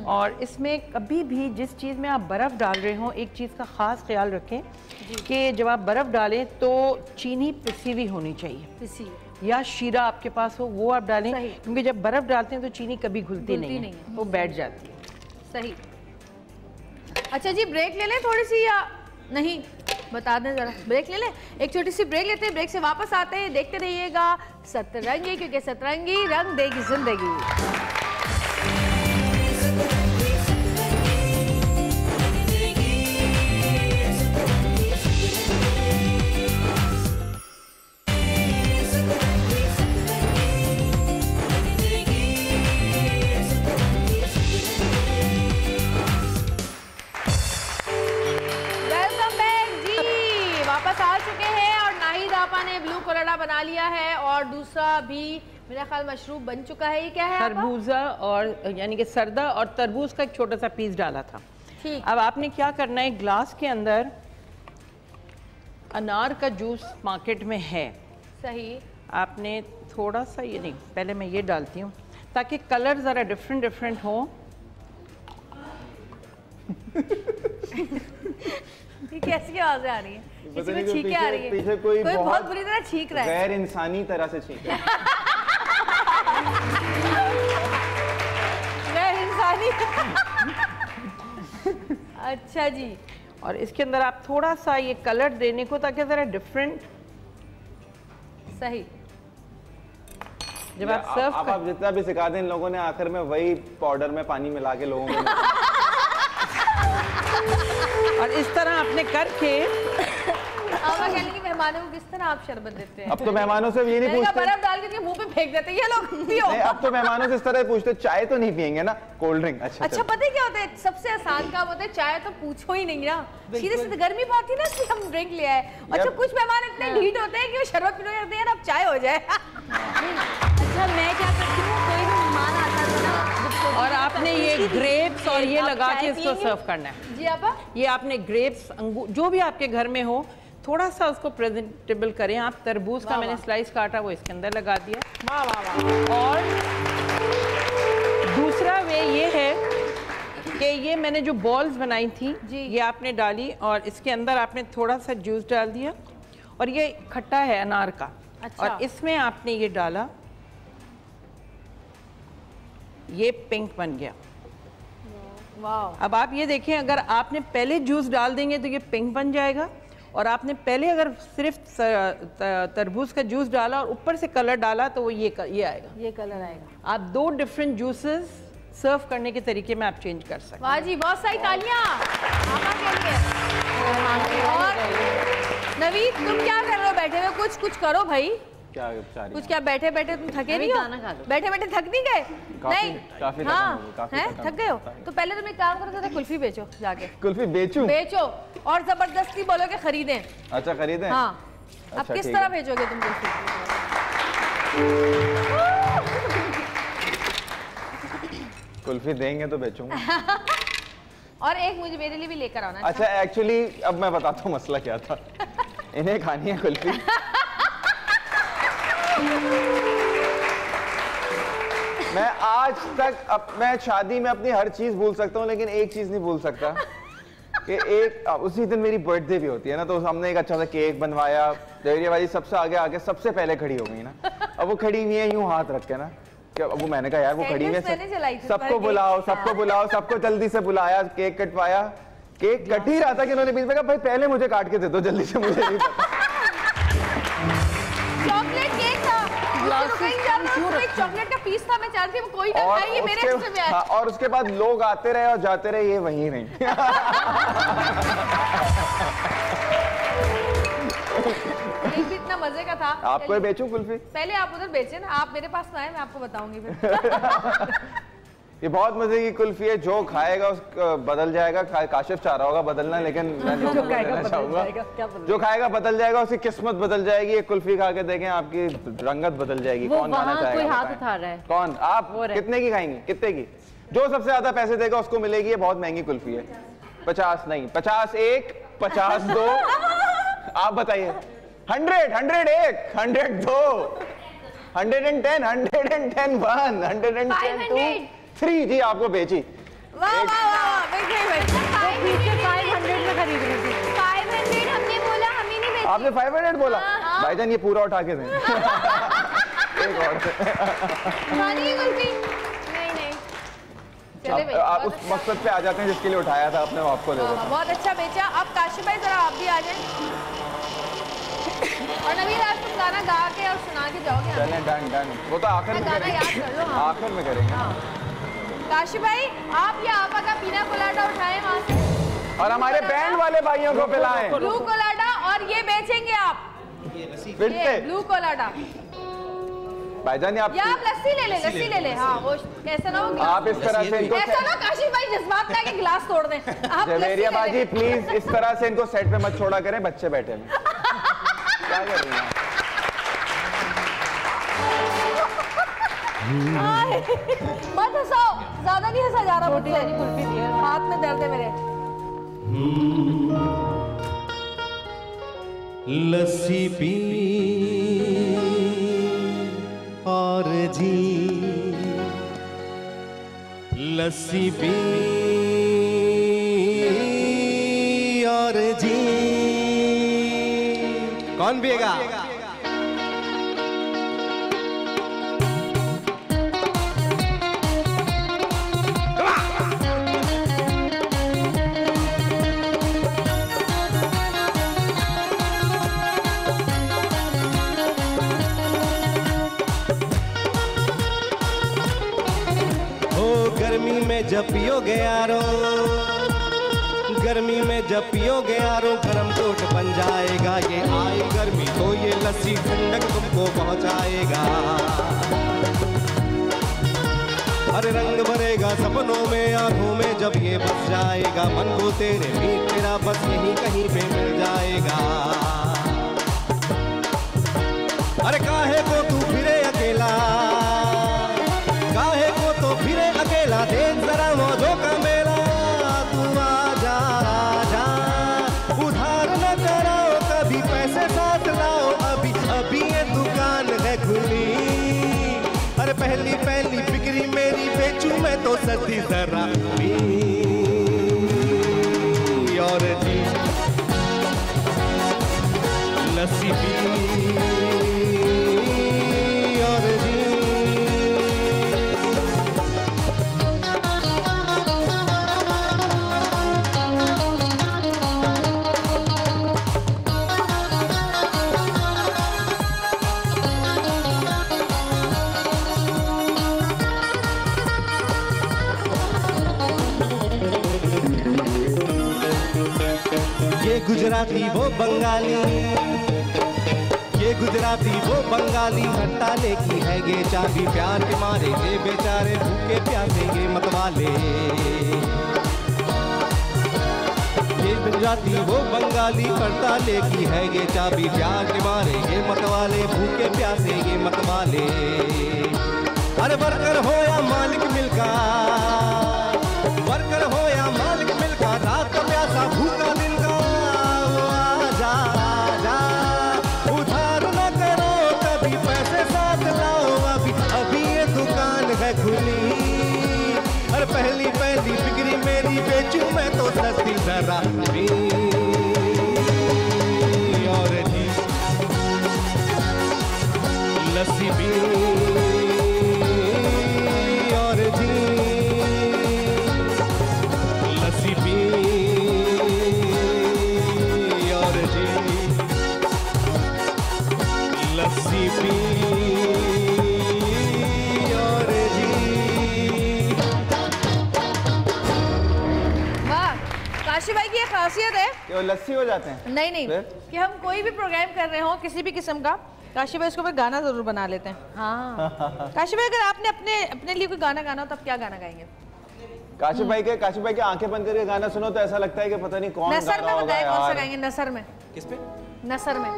Speaker 5: और इसमें कभी भी जिस चीज़ में आप बर्फ़ डाल रहे हो, एक चीज़ का ख़ास ख्याल रखें कि जब आप बर्फ़ डालें तो चीनी पिसी हुई होनी चाहिए, पिसी या शीरा आपके पास हो वो आप डालें, क्योंकि जब बर्फ़ डालते हैं तो चीनी कभी घुलती नहीं है, वो बैठ जाती है।
Speaker 1: सही। अच्छा जी, ब्रेक ले लें थोड़ी सी या नहीं, बता दें ज़रा। ब्रेक ले लें, एक छोटी सी ब्रेक लेते हैं, ब्रेक से वापस आते हैं। देखते रहिएगा सतरंगी, क्योंकि सतरंगी रंग देगी जिंदगी। बना लिया है और दूसरा भी मेरा ख्याल मशरूब बन चुका है। ये क्या है?
Speaker 5: तरबूजा और यानी कि सरदा और तरबूज का एक छोटा सा पीस डाला था। ठीक। अब आपने क्या करना है, ग्लास के अंदर अनार का जूस मार्केट में है, सही, आपने थोड़ा सा, ये नहीं, पहले मैं ये डालती हूँ ताकि कलर ज़रा डिफरेंट डिफरेंट हो।
Speaker 1: कैसी आवाज़ें आ रही हैं? किसी में छींकें आ रही है,
Speaker 3: पीछे कोई
Speaker 1: बहुत बुरी तरह छींक रहा है,
Speaker 3: गैर इंसानी तरह से छींक रहा है।
Speaker 1: गैर इंसानी। अच्छा जी।
Speaker 5: और इसके अंदर आप थोड़ा सा ये कलर देने को ताकि ज़रा डिफरेंट,
Speaker 1: सही।
Speaker 3: जब आप सर्व आप जितना भी सिखा दें, इन लोगों ने आखिर में वही पाउडर में पानी मिला के लोगों को
Speaker 5: और इस तरह आपने करके
Speaker 1: मेहमानों को किस तरह आप शरबत देते हैं?
Speaker 3: अब तो मेहमानों से ये नहीं पूछते,
Speaker 1: बर्फ डाल के मुंह पे फेंक देते हैं ये लोग। पियो।
Speaker 3: नहीं, अब तो मेहमानों से इस तरह पूछते, चाय तो नहीं पियेंगे ना, कोल्ड ड्रिंक। अच्छा
Speaker 1: पता है क्या होता है, सबसे आसान काम होता है, चाय तो पूछो ही नहीं ना, सीधे सीधे गर्मी बहुत थी ना, इसलिए हम ड्रिंक ले आए। अच्छा, कुछ मेहमान इतने ढीठ होते हैं कि वो शरबत पीने लगते हैं, अब चाय हो जाए।
Speaker 2: अच्छा, मैं क्या करती हूँ, कोई भी मेहमान आता है ना,
Speaker 5: और आपने ये ग्रेप्स और ये लगा के इसको सर्व करना है।
Speaker 1: जी आपा, ये
Speaker 5: आपने ग्रेप्स, अंगूर, जो भी आपके घर में हो, थोड़ा सा उसको प्रेजेंटेबल करें। आप तरबूज का मैंने स्लाइस काटा, वो इसके अंदर लगा दिया।
Speaker 1: वाह वाह वाह।
Speaker 5: और दूसरा वे ये है कि ये मैंने जो बॉल्स बनाई थी ये आपने डाली और इसके अंदर आपने थोड़ा सा जूस डाल दिया और ये खट्टा है अनार का। अच्छा। और इसमें आपने ये डाला, ये पिंक बन गया।
Speaker 1: वाह।
Speaker 5: अब आप ये देखें, अगर आपने पहले जूस डाल देंगे तो ये पिंक बन जाएगा, और आपने पहले अगर सिर्फ तरबूज का जूस डाला और ऊपर से कलर डाला तो वो ये आएगा, ये कलर आएगा। आप दो डिफरेंट जूसेस सर्व करने के तरीके में आप चेंज कर सकते हैं।
Speaker 1: वाह जी, बहुत सारी तालियां मामा के लिए। और नवीद, तुम क्या कर रहे हो बैठे हुए? कुछ करो भाई।
Speaker 3: क्या
Speaker 1: कुछ क्या बैठे बैठे तुम थके नहीं हो? बैठे बैठे थक नहीं गए? नहीं, हाँ, थक गए हो तो पहले तुम एक काम करो, तो कुल्फी बेचो जाके।
Speaker 3: कुल्फी बेचो
Speaker 1: और जबरदस्ती बोलो कि खरीदें।
Speaker 3: अच्छा, खरीदें।
Speaker 1: हाँ। अब किस तरह भेजोगे तुम कुल्फी?
Speaker 3: कुल्फी देंगे तो बेचूंगा।
Speaker 1: और एक मुझे मेरे लिए भी लेकर आना।
Speaker 3: अच्छा एक्चुअली अब मैं बताता हूँ मसला क्या था। इन्हें खानी है कुल्फी। मैं आज तक मैं शादी में अपनी हर चीज भूल सकता हूँ, लेकिन एक चीज नहीं भूल सकता कि एक उसी दिन मेरी बर्थडे भी होती है ना, तो हमने एक अच्छा सा केक बनवाया। जवेरिया बाजी सबसे आगे सबसे पहले खड़ी हो गई ना, अब वो खड़ी हुई है यूं हाथ रख के ना, क्या वो मैंने कहा यार वो खड़ी है, सबको बुलाओ सबको बुलाओ, सबको जल्दी से बुलाया, केक कटवाया। केक कट ही रहा था कि उन्होंने बीच में कहा भाई पहले मुझे काट के दे दो जल्दी से, मुझे नहीं पता।
Speaker 1: चॉकलेट केक था, चॉकलेट का पीस था, मैं चाहती हूँ कोई ना खाए, ये मेरे हिस्से में आया।
Speaker 3: और उसके बाद लोग आते रहे और जाते रहे, ये वहीं नहीं।
Speaker 1: केक भी इतना मजे का था।
Speaker 3: आपको बेचूं कुल्फी?
Speaker 1: पहले आप उधर बेचे ना, आप मेरे पास ना आए, मैं आपको बताऊंगी फिर।
Speaker 3: ये बहुत मजे की कुल्फी है, जो खाएगा उसका बदल जाएगा। काशिफ चाह रहा होगा बदलना, लेकिन मैं जो खाएगा बदल जाएगा, उसकी किस्मत बदल जाएगी। ये कुल्फी खा के देखें, आपकी रंगत बदल जाएगी। कौन खाना चाहेगा?
Speaker 4: कोई हाथ उठा रहा है।
Speaker 3: कौन? आप कितने की खाएंगी? कितने की? जो सबसे ज्यादा पैसे देगा उसको मिलेगी। ये बहुत महंगी कुल्फी है। 50 नहीं, 50 एक, 50 दो। आप बताइए। 100, 101, 102, 110, 110 1, 110 2, 3 जी आपको बेची।
Speaker 1: वाह वाह वाह, 500 में खरीद रही थी।
Speaker 6: 500 हमने बोला, हमें नहीं बेची।
Speaker 3: आपने 500 बोला? भाईजान ये पूरा उठा के दें। एक और
Speaker 1: नहीं,
Speaker 3: आप उस मकसद पे आ जाते हैं जिसके लिए उठाया था आपने, आपको दे दो।
Speaker 1: बहुत अच्छा बेचा। अब काशिफ भाई जरा आप भी आ जाएं और नवीन आज तुम गाना गा के और सुना के जाओगे।
Speaker 3: चलें, डन डन। वो तो आखिर में
Speaker 1: गाना याद कर लो।
Speaker 3: आखिर में करेंगे।
Speaker 1: काशिफ भाई आप या आपा का पीना कोलाडा उठाएं वहाँ से
Speaker 3: और हमारे बैंड वाले भाइयों को पिलाएं।
Speaker 1: ब्लू कोलाडा, और ये बेचेंगे आप
Speaker 3: फिर से
Speaker 1: ब्लू कोलाडा।
Speaker 3: भाईजान आप
Speaker 1: लस्सी ले ले, लस्सी ले ले। हाँ वो ऐसा ना हो,
Speaker 3: आप इस तरह से इनको
Speaker 1: ऐसा ना काशिफ भाई जज्बात में आके गिलास तोड़ दें।
Speaker 3: जवेरिया बाजी प्लीज इस तरह से इनको सेट पे मत छोड़ा करें, बच्चे बैठे हैं। क्या कर रही हैं?
Speaker 1: मत हंसाओ, ज्यादा नहीं हंसा जा रहा मुझसे, हाथ में दर्द है मेरे।
Speaker 7: लस्सी पी और जी, लस्सी पी और जी। कौन पिएगा? गर्मी में जब पियोगे यारो, गर्मी में जब पियोगे यारो, गरम कोट बन जाएगा। ये आई गर्मी तो ये लस्सी ठंडक तुमको पहुंचाएगा। हर रंग भरेगा सपनों में, आंखों में जब ये बस जाएगा। मन को तेरे मीत तेरा बस यहीं कहीं पे मिल जाएगा। अरे काहे को तू फिरे अकेला, काहे को तो फिरे अकेला, देख जरा मौजों का मेला। तू आजा आजा, उधार न कराओ, कभी पैसे साथ लाओ, अभी अभी ये दुकान है खुली। अरे पहली पहली बिक्री मेरी बेचूं मैं तो सस्ती जरा पी और जी, लस्सी पी और जी। ये गुजराती वो बंगाली, ये गुजराती वो बंगाली, हड़ताले की है ये चाबी। प्यार के मारे ये बेचारे भूखे प्यासे ये मतवाले। ये पंजाबी वो बंगाली करता लेकी है ये चाबी प्यार के मारे ये मतवाले भूखे प्यासे ये मतवाले। अरे वर्कर हो या मालिक मिलका, वर्कर हो या मालिक मिलका, रात का प्यासा भूखा दिल का आजा आजा। उधार न करो कभी पैसे साथ लाओ अभी, अभी ये दुकान है खुली। अरे पहली पहली बिक्री मेरी बेचूं मैं तो सस्ती जरा भी। और जी लस्सी भी और जी लस्सी भी और जी लस्सी भी और जी।
Speaker 1: वाह, काशी भाई की ये खासियत है
Speaker 3: कि वो लस्सी हो जाते हैं।
Speaker 1: नहीं नहीं, कि हम कोई भी प्रोग्राम कर रहे हो किसी भी किस्म का, काशी भाई इसको फिर गाना जरूर बना लेते हैं। हाँ काशी भाई, अगर आपने अपने लिए कोई गाना गाना हो तब क्या गाना गाएंगे?
Speaker 3: काशी भाई के आंखें बंद करके गाना सुनो तो ऐसा लगता है कि पता नहीं कौन
Speaker 1: नसर में बताए
Speaker 3: यार।
Speaker 1: कौन सा गाएंगे? नसर में।
Speaker 3: किस पे?
Speaker 1: नसर में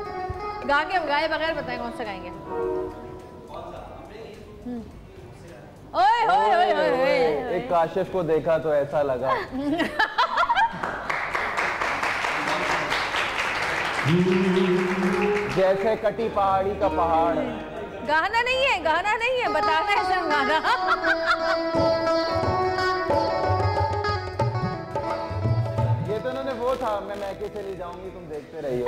Speaker 1: गाए बगैर बताए कौन सा गाएंगे? ओए ओए ओए ओए,
Speaker 3: एक काशिफ को देखा तो ऐसा लगा। जैसे कटी पहाड़ी का पहाड़।
Speaker 1: गाना नहीं है, गाना नहीं है, बताना है सिर्फ गाना।
Speaker 3: ये तो उन्होंने वो था, मैं मैके चली जाऊंगी तुम देखते रहिए।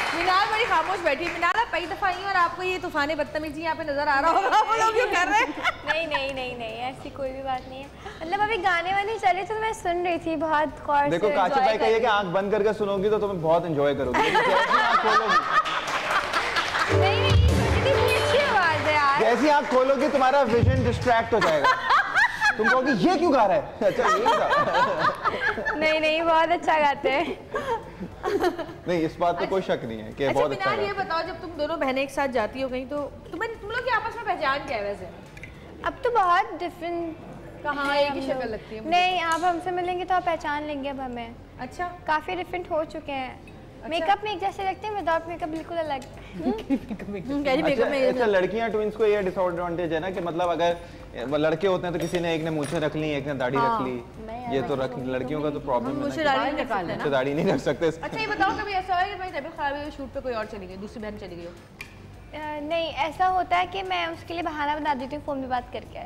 Speaker 1: मीनाल बड़ी खामोश बैठी। मीनाल आप कई दफा आई और आपको ये तूफानी बदतमीजी यहाँ पे नजर आ रहा होगा, वो लोग क्यों कर रहे हैं?
Speaker 6: नहीं नहीं नहीं नहीं, ऐसी कोई भी बात नहीं है। मतलब अभी गाने वाने चले तो मैं सुन रही थी बहुत गौर से।
Speaker 3: देखो काशी भाई का ये कि आंख बंद करके सुनोगी तो तुम्हें बहुत एंजॉय करोगी।
Speaker 6: नहीं नहीं, कितनी अच्छी आवाज है यार।
Speaker 3: जैसी आंख खोलोगी तुम्हारा विजन डिस्ट्रैक्ट हो जाएगा, तुम कहोगी ये क्यों गा रहा है। अच्छा ये गा।
Speaker 6: नहीं नहीं, बहुत अच्छा गाते हैं।
Speaker 3: नहीं इस बात पे कोई शक नहीं है कि
Speaker 1: अच्छा,
Speaker 3: बहुत अच्छा।
Speaker 1: ये बताओ, जब तुम दोनों बहनें एक साथ जाती हो कहीं तो तुम लोग की आपस में पहचान क्या है वैसे?
Speaker 6: अब तो बहुत डिफरेंट।
Speaker 1: कहाँ एक ही शक्ल लगती है?
Speaker 6: नहीं, आप हमसे मिलेंगे तो आप पहचान लेंगे अब हमें।
Speaker 1: अच्छा,
Speaker 6: काफी डिफरेंट हो चुके हैं। मेकअप में एक जैसे लगते हैं, विदाउट मेकअप बिल्कुल अलग।
Speaker 3: अच्छा, लड़कियां ट्विंस को ये डिसएडवांटेज है ना कि मतलब अगर लड़के होते हैं तो किसी ने एक ने मूंछें रख ली, एक ने दाढ़ी रख ली, ये तो लड़कियों का तो प्रॉब्लम है ना, दाढ़ी नहीं रख सकते।
Speaker 1: अच्छा ये बताओ, कभी ऐसा हुआ कि भाई तबीयत खराब है, शूट पे कोई और चली गई, दूसरी बहन चली गई हो?
Speaker 6: नहीं, ऐसा होता है कि मैं उसके लिए बहाना बना देती हूँ फ़ोन पे बात करके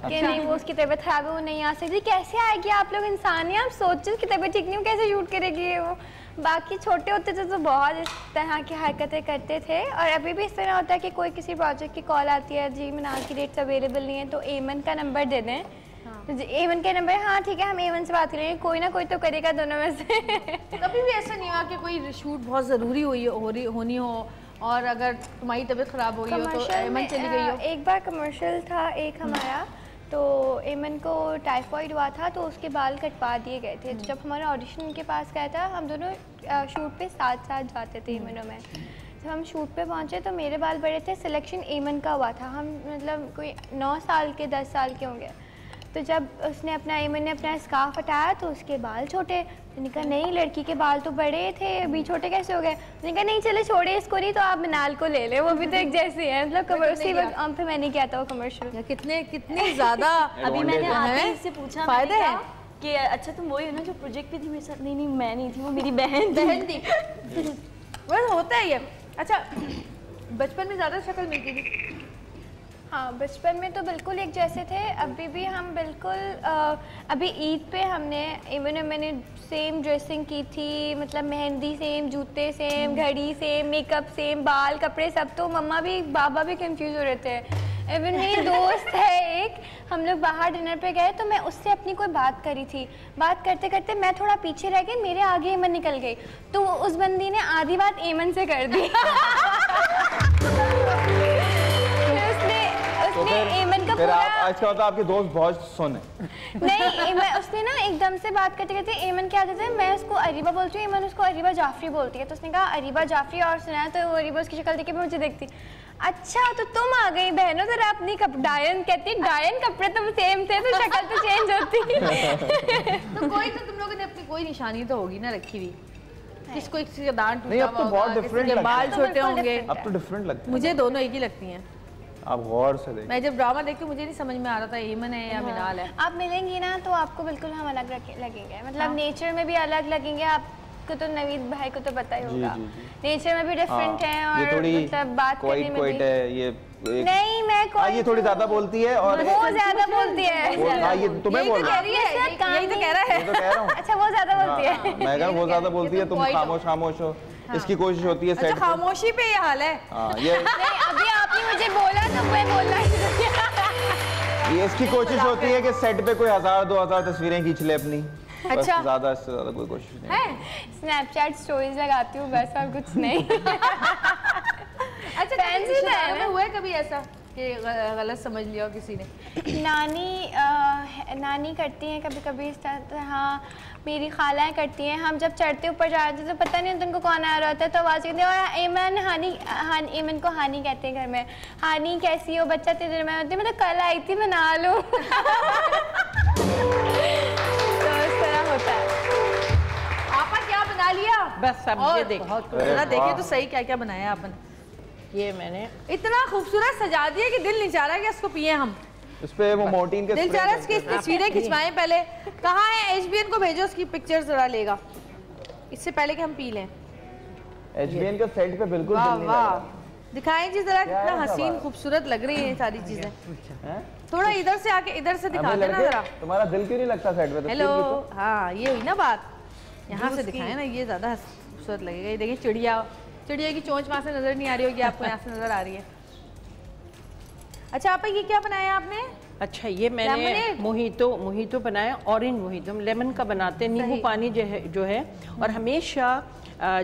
Speaker 6: कि नहीं वो उसकी तबीयत ख़राब है, वो नहीं आ सकती। कैसे आएगी? आप लोग इंसान हैं, आप सोचो कि तबीयत ठीक नहीं हो, कैसे शूट करेगी वो? बाकी छोटे होते थे तो बहुत इस तरह की हरकतें करते थे, और अभी भी इस तरह होता है कि कोई किसी प्रोजेक्ट की कॉल आती है, जी मिनाल की डेट्स अवेलेबल नहीं है तो एमन का नंबर दे दें। एमन का नंबर, हाँ ठीक है हम एमन से बात करेंगे, कोई ना कोई तो करेगा दोनों में से।
Speaker 1: कभी भी ऐसा नहीं हुआ कि कोई शूट बहुत ज़रूरी होनी हो और अगर तुम्हारी तबीयत ख़राब हुई हो तो एमन चली गई हो? एक
Speaker 6: बार कमर्शियल था एक हमारा, तो एमन को टाइफॉइड हुआ था तो उसके बाल कटवा दिए गए थे। तो जब हमारा ऑडिशन उनके पास गया था, हम दोनों शूट पे साथ साथ जाते थे एमन में। जब हम शूट पे पहुंचे तो मेरे बाल बड़े थे, सिलेक्शन एमन का हुआ था, हम मतलब कोई 9 साल के 10 साल के होंगे। तो जब उसने एमन ने अपना स्कार्फ हटाया तो उसके बाल छोटे। मैंने कहा नहीं, लड़की के बाल तो बड़े थे, अभी छोटे कैसे हो गए? मैंने कहा नहीं चले छोड़े इसको नहीं तो आप मिनाल को ले ले, वो भी तो एक जैसी है। मतलब कमर्शियल पे मैंने किया था वो कमर्शियल।
Speaker 1: कितने ज़्यादा
Speaker 2: अभी मैंने आके इससे पूछा
Speaker 1: फायदे हैं
Speaker 2: कि अच्छा तुम वही हो ना जो प्रोजेक्ट पे थी मेरे साथ? नहीं मैं नहीं थी, वो मेरी बहन थी।
Speaker 1: वैसे होता है ये। अच्छा, बचपन में ज़्यादा शक्ल मिलती थी?
Speaker 6: हाँ, बचपन में तो बिल्कुल एक जैसे थे, अभी भी हम बिल्कुल अभी ईद पे हमने मैंने सेम ड्रेसिंग की थी, मतलब मेहंदी सेम, जूते सेम, घड़ी सेम, मेकअप सेम, बाल कपड़े सब। तो मम्मा भी बाबा भी कंफ्यूज हो रहे थे। इवन मेरी दोस्त है एक, हम लोग बाहर डिनर पे गए तो मैं उससे अपनी कोई बात करी थी, बात करते करते मैं थोड़ा पीछे रह गई, मेरे आगे एमन निकल गई, तो उस बंदी ने आधी बात एमन से कर दी। उसने एमन उसका
Speaker 3: फिर आज का होता आपके दोस्त बहुत सुन है।
Speaker 6: नहीं, उसने ना एकदम से बात करते करते एमन क्या कहते हैं, मैं उसको अरीबा बोलती हूँ, एमन उसको अरीबा जाफरी बोलती है, तो उसने कहा अरीबा जाफरी और सुनाया, तो वो अरीबा उसकी शक्ल देख के मुझे देखती, अच्छा तो तुम आ गई बहनों, जरा अपनी डायन कहती, डायन कपड़े तो सेम थे तो शक्ल तो चेंज होती।
Speaker 1: तो कोई तो तुम लोगों ने अपनी कोई निशानी तो होगी ना रखी हुई, किसको किसी का दांत टूटा
Speaker 3: नहीं, अब तो बहुत डिफरेंट लगता है,
Speaker 1: बाल छोटे होंगे,
Speaker 3: अब तो डिफरेंट लगता है।
Speaker 1: मुझे दोनों एक ही लगती हैं।
Speaker 3: आप गौर से देखिए,
Speaker 1: मैं जब ड्रामा देखती हूँ मुझे नहीं समझ में आ रहा था एमन है या मिनाल है।
Speaker 6: आप मिलेंगी ना तो आपको बिल्कुल हम अलग लगेंगे, मतलब नेचर में भी अलग लगेंगे। आपको तो नवीद भाई को तो पता ही होगा, नेचर में भी डिफरेंट है और मतलब बात करने में भी
Speaker 3: ये
Speaker 6: नहीं, मैं
Speaker 3: ये थोड़ी ज्यादा बोलती है और
Speaker 6: वो ज्यादा बोलती है।
Speaker 3: हाँ, ये तुम्हें बोल रहा
Speaker 1: यही तो कह रहा है।
Speaker 3: तो कह रहा हूँ।
Speaker 6: अच्छा, वो ज्यादा बोलती है।
Speaker 3: मैं कह रहा हूँ वो ज्यादा बोलती है, तुम खामोश हो। इसकी कोशिश होती है सेट पे।
Speaker 1: खामोशी पे ये हाल है।
Speaker 3: ये
Speaker 6: अभी आपने मुझे बोला तो मैं बोलना
Speaker 3: ये इसकी कोशिश होती है कि सेट पे कोई 1000-2000 तस्वीरें खींच ले अपनी।
Speaker 1: अच्छा,
Speaker 3: ज्यादा इससे ज्यादा कोई कोशिश नहीं है।
Speaker 6: स्नैपचैट स्टोरीज लगाती हूँ बस, और कुछ नहीं।
Speaker 1: अच्छा, फैंसी है ना, हुआ कभी ऐसा कि गलत समझ लिया किसी ने?
Speaker 6: नानी करती हैं कभी कभी इस तरह, हाँ मेरी खालाएं करती हैं। हम जब चढ़ते ऊपर जाते तो पता नहीं उनको कौन आ रहा होता है, तो आवाज़ कहते हैं, और एमन एमन को हानी कहते हैं घर में, हानी कैसी हो बच्चा, तेरे में होती, मैं तो कल आई थी, बना लो। तो इस तरह होता है।
Speaker 1: आपा क्या बना लिया?
Speaker 5: बस अब ये देखो,
Speaker 1: देखिए तो सही क्या क्या बनाया आपने।
Speaker 5: ये मैंने
Speaker 1: इतना खूबसूरत सजा दिया कि दिल नहीं चाह रहा कि इसको पिए हम।
Speaker 3: इस पे वो मोर्टीन के
Speaker 1: दिल चाह रहा है इसकी तस्वीरें खिंचवाएं पहले। कहाँ है एचबीएन को भेजो, उसकी पिक्चर्स जरा लेगा इससे पहले कि हम पी लें।
Speaker 3: एचबीएन के सेट पे बिल्कुल दिल नहीं लग रहा।
Speaker 1: दिखाएं जी जरा, कितना हसीन खूबसूरत लग रही है सारी चीजें। थोड़ा इधर से आके इधर से दिखा देना जरा।
Speaker 3: तुम्हारा दिल क्यों नहीं लगता सेट पे?
Speaker 1: हेलो, हाँ ये हुई ना बात, यहाँ से दिखाएं ना, ये ज्यादा खूबसूरत लगेगा। ये देखिए चिड़िया की चोंच वहां से नजर नहीं आ रही होगी आपको, यहाँ से नजर आ रही है। अच्छा आपा ये क्या बनाया आपने?
Speaker 5: अच्छा ये मैंने मोहितो बनाया, ऑरेंज मोहितो, हम लेमन का बनाते हैं, नींबू पानी जो है। और हमेशा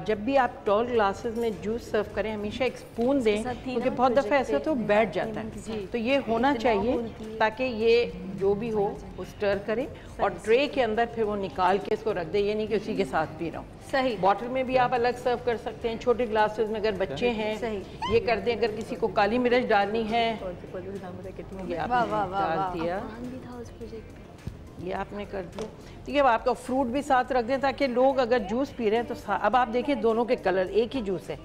Speaker 5: जब भी आप टॉल ग्लासेस में जूस सर्व करें हमेशा एक स्पून दें, क्योंकि बहुत दफ़ा ऐसा तो बैठ जाता है। तो ये होना चाहिए ताकि ये जो भी हो वो स्टर करे और ट्रे के अंदर फिर वो निकाल के इसको रख दे, ये नहीं कि उसी के साथ पी रहा हूँ।
Speaker 1: सही।
Speaker 5: बॉटल में भी आप अलग सर्व कर सकते हैं, छोटे ग्लासेस में अगर बच्चे हैं ये कर दें। अगर किसी को काली मिर्च डालनी है ये आपने डाल दिया, ये आपने कर दिया। ठीक है, आपका फ्रूट भी साथ रख दें ताकि लोग अगर जूस पी रहे हैं तो अब आप देखिए दोनों के कलर एक ही जूस है।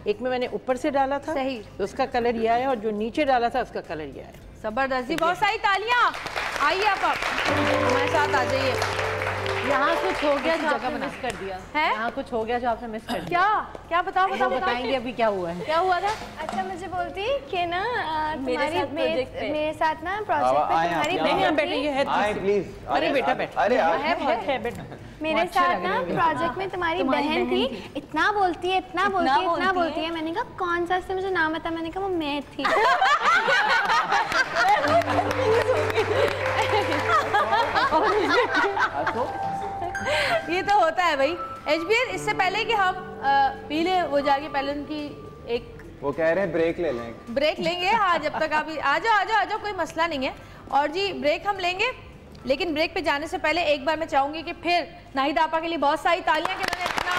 Speaker 5: एक में मैंने ऊपर से डाला था तो उसका कलर ये आया, और जो नीचे डाला था उसका कलर ये आया।
Speaker 1: जबरदस्ती, बहुत सारी तालियां। आइए आप हमारे साथ आ जाइए।
Speaker 4: यहाँ कुछ हो गया जो आपने मिस कर दिया है, यहाँ कुछ हो गया जो आपने मिस कर दिया।
Speaker 1: क्या
Speaker 4: बताएंगे अभी क्या हुआ है?
Speaker 1: क्या हुआ था?
Speaker 6: अच्छा मुझे बोलती कि ना मेरे साथ ना प्रोजेक्ट पे तुम्हारी बहन
Speaker 5: थी, प्लीज। अरे बेटा बैठ, अरे है बेटा।
Speaker 6: मेरे साथ ना प्रोजेक्ट में तुम्हारी बहन थी, इतना बोलती है इतना बोलती है। मैंने कहा कौन सा, उससे मुझे नाम बता। मैंने कहा वो मैं थी।
Speaker 1: ये तो होता है भाई। एचबीएन इससे पहले कि हम पी ले वो जाके पहले उनकी एक
Speaker 3: वो कह रहे हैं ब्रेक ले लें, ब्रेक
Speaker 1: लेंगे। हाँ जब तक आप आ जाओ कोई मसला नहीं है। और जी ब्रेक हम लेंगे, लेकिन ब्रेक पे जाने से पहले एक बार मैं चाहूंगी कि फिर नाहिद आपा के लिए बहुत सारी तालियां कि उन्होंने इतना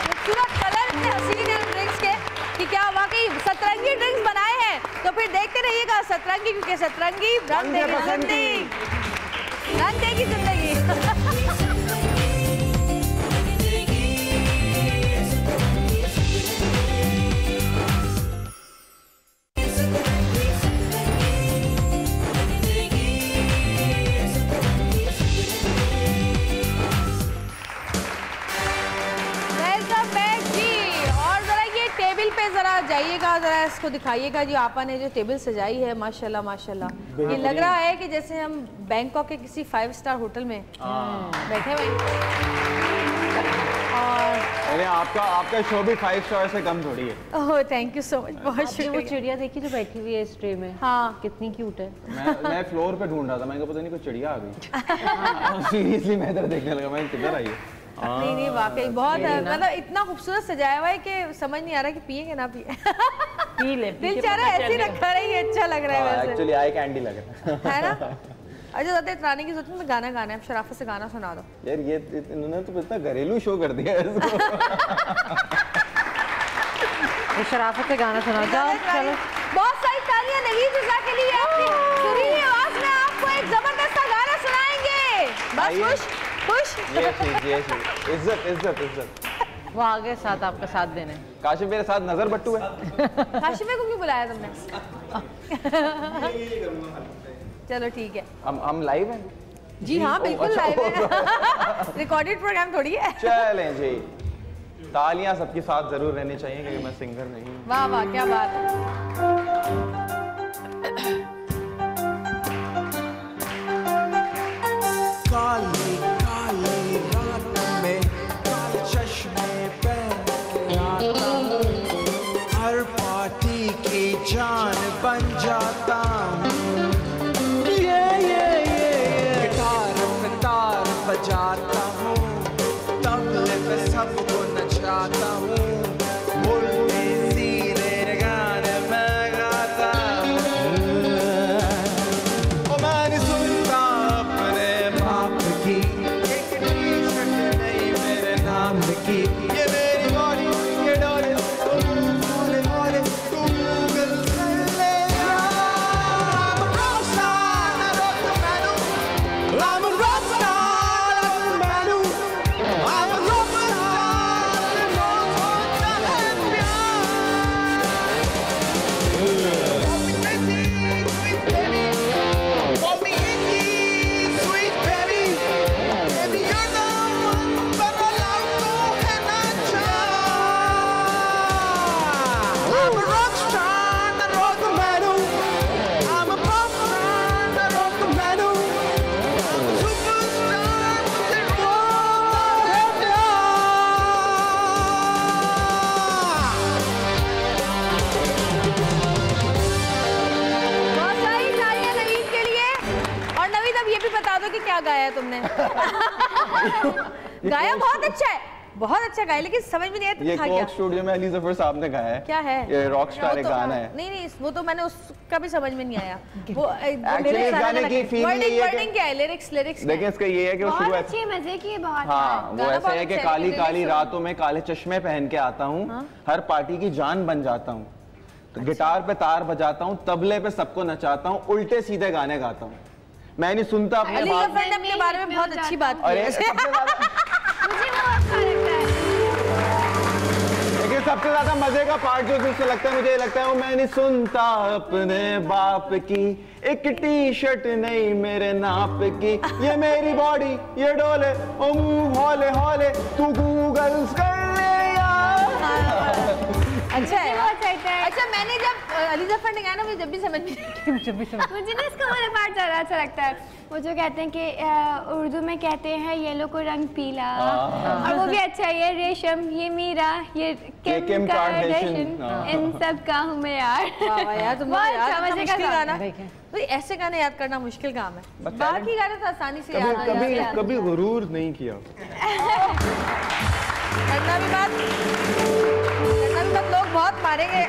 Speaker 1: खूबसूरत कलर इतने हसीन है ड्रिंक्स के कि क्या वाकई सतरंगी ड्रिंक्स बनाए हैं। तो फिर देखते रहिएगा सतरंगी, क्योंकि सतरंगी रंग देगी जिंदगी। जरा जाइएगा, जरा इसको दिखाइएगा जी। आपा ने जो टेबल सजाई है माशाल्लाह माशाल्लाह, ये लग रहा है कि जैसे हम बैंकॉक के किसी 5 स्टार होटल में बैठे हुए। और
Speaker 3: आपका शो भी 5 स्टार से कम थोड़ी है।
Speaker 1: Oh thank you so much, बहुत शुक्रिया।
Speaker 4: वो चिड़िया देखी जो बैठी हुई है इस ट्रे में?
Speaker 1: हाँ
Speaker 4: कितनी क्यूट है।
Speaker 3: मैं फ्लोर पे ढूंढ रहा था, मैंने कहा पता नहीं कोई चिड़िया आ गई। सीरियसली मैं इधर देखने लगा, मैं किधर आई है।
Speaker 1: नहीं वाकई बहुत मतलब इतना खूबसूरत सजाया हुआ है कि समझ नहीं आ रहा कि पिए कि ना पिए।
Speaker 5: पी ले,
Speaker 1: दिल चाह रहा है ऐसे रखा रही, अच्छा लग रहा है वैसे।
Speaker 3: एक्चुअली आई कैंडी लग रहा
Speaker 1: है ना। अच्छा ज़्यादा इतराने की जरूरत नहीं, गाना गाना है, शराफत से गाना सुना दो
Speaker 3: यार। ये इन्होंने तो इतना घरेलू शो कर दिया है इसको।
Speaker 4: ये शराफत से गाना सुना दो। चलो
Speaker 1: बहुत सारी तालियां नहीं जुजा के लिए, आपकी सुरीली आवाज में आपको एक जबरदस्त गाना सुनाएंगे। बस खुश खुश।
Speaker 3: ये इज्जत इज्जत इज्जत।
Speaker 4: वो आगे साथ आपका साथ देने।
Speaker 3: काशिफ मेरे साथ नजर बट्टू है।
Speaker 1: काशिफ को क्यों बुलाया तुमने? चलो ठीक है।
Speaker 3: हम लाइव हैं
Speaker 1: जी हाँ बिल्कुल लाइव है। रिकॉर्डेड प्रोग्राम थोड़ी है।
Speaker 3: चलें जी, तालियां सबके साथ जरूर रहनी चाहिए क्योंकि मैं सिंगर नहीं हूँ।
Speaker 1: वाह वाह क्या बात है।
Speaker 10: काली काली रात में काले चश्मे पहन के आता हूँ, हर पार्टी की जान बन जाता हूँ। गिटार पे तार बजाता हूँ, तबले पे सबको नचाता हूँ, उल्टे सीधे गाने मैं गाता हूँ। ओ मैं नहीं सुनता अपने बाप की, एक टी-शर्ट नहीं मेरे नाम की, ये मेरी बॉडी ये डोले हौले हौले तू गूगल कर ले। I'm a rockstar, Manu. I'm a
Speaker 1: क्या गाया तुमने? गाया बहुत अच्छा है, बहुत अच्छा गाया, लेकिन समझ में नहीं आया
Speaker 3: ये
Speaker 1: था क्या?
Speaker 3: कोक स्टूडियो में अली जफर साहब ने गाया है।
Speaker 1: क्या है?
Speaker 3: ये रॉक स्टार एक गाना है।
Speaker 1: नहीं वो तो मैंने उसका भी समझ में नहीं आया। वो
Speaker 3: एक्चुअली गाने की फील ये है कि
Speaker 1: क्या है, लिरिक्स
Speaker 3: देखिए इसका ये है कि वो शुरू
Speaker 6: बहुत अच्छी मजे की बात।
Speaker 3: हाँ वो ऐसे है कि काली काली रातों में काले चश्मे पहन के आता हूँ, हर पार्टी की जान बन जाता हूँ, गिटार पे तार बजाता हूँ, तबले पे सबको नचाता हूँ, उल्टे सीधे गाने गाता हूँ, मैं नहीं सुनता अपने बाप।
Speaker 1: ने अपने बारे में बहुत अच्छी बात की है।
Speaker 3: लेकिन सबसे ज्यादा मजे का पार्ट जो जिससे लगता है, मुझे ये लगता है वो मैं नहीं सुनता अपने बाप की, एक टी शर्ट नहीं मेरे नाप की, ये मेरी बॉडी ये डोले ओ मुंह हौले हौले तू गूगल कर ले यार।
Speaker 1: अच्छा है, अच्छा मैंने जब अली जफर ने गाया ना मुझे जब भी समझ
Speaker 6: मुझे ना इसका वाला पार्ट ज़्यादा अच्छा लगता है, वो जो कहते हैं कि उर्दू में कहते हैं येलो को रंग पीला, और वो भी अच्छा है, ये रेशम ये मीरा ये किम कार्दाशियन, इन सब का हूँ मैं यार।
Speaker 1: यार तुम अच्छा गाना, तो ऐसे गाने याद करना मुश्किल काम है, बाकी गाने तो आसानी से याद आ जाते हैं।
Speaker 3: कभी गुरूर नहीं किया।
Speaker 1: करना भी बात लोग बहुत मारेंगे।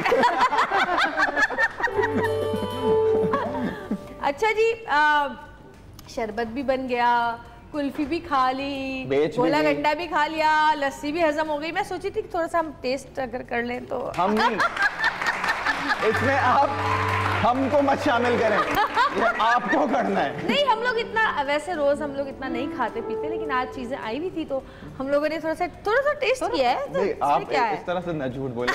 Speaker 1: अच्छा जी, शरबत भी बन गया, कुल्फी भी खा ली, गोला गंडा भी खा लिया, लस्सी भी हजम हो गई। मैं सोची थी कि थोड़ा सा हम टेस्ट अगर कर लें तो।
Speaker 3: हम नहीं, इसमें आप हमको मत शामिल करें, ये आपको करना है।
Speaker 1: नहीं हम लोग इतना, वैसे रोज हम लोग इतना नहीं खाते पीते, लेकिन आज चीजें आई भी थी तो हम लोगों ने थोड़ा सा टेस्ट किया है। तो
Speaker 3: आप
Speaker 1: क्या है?
Speaker 3: इस तरह से न झूठ बोले।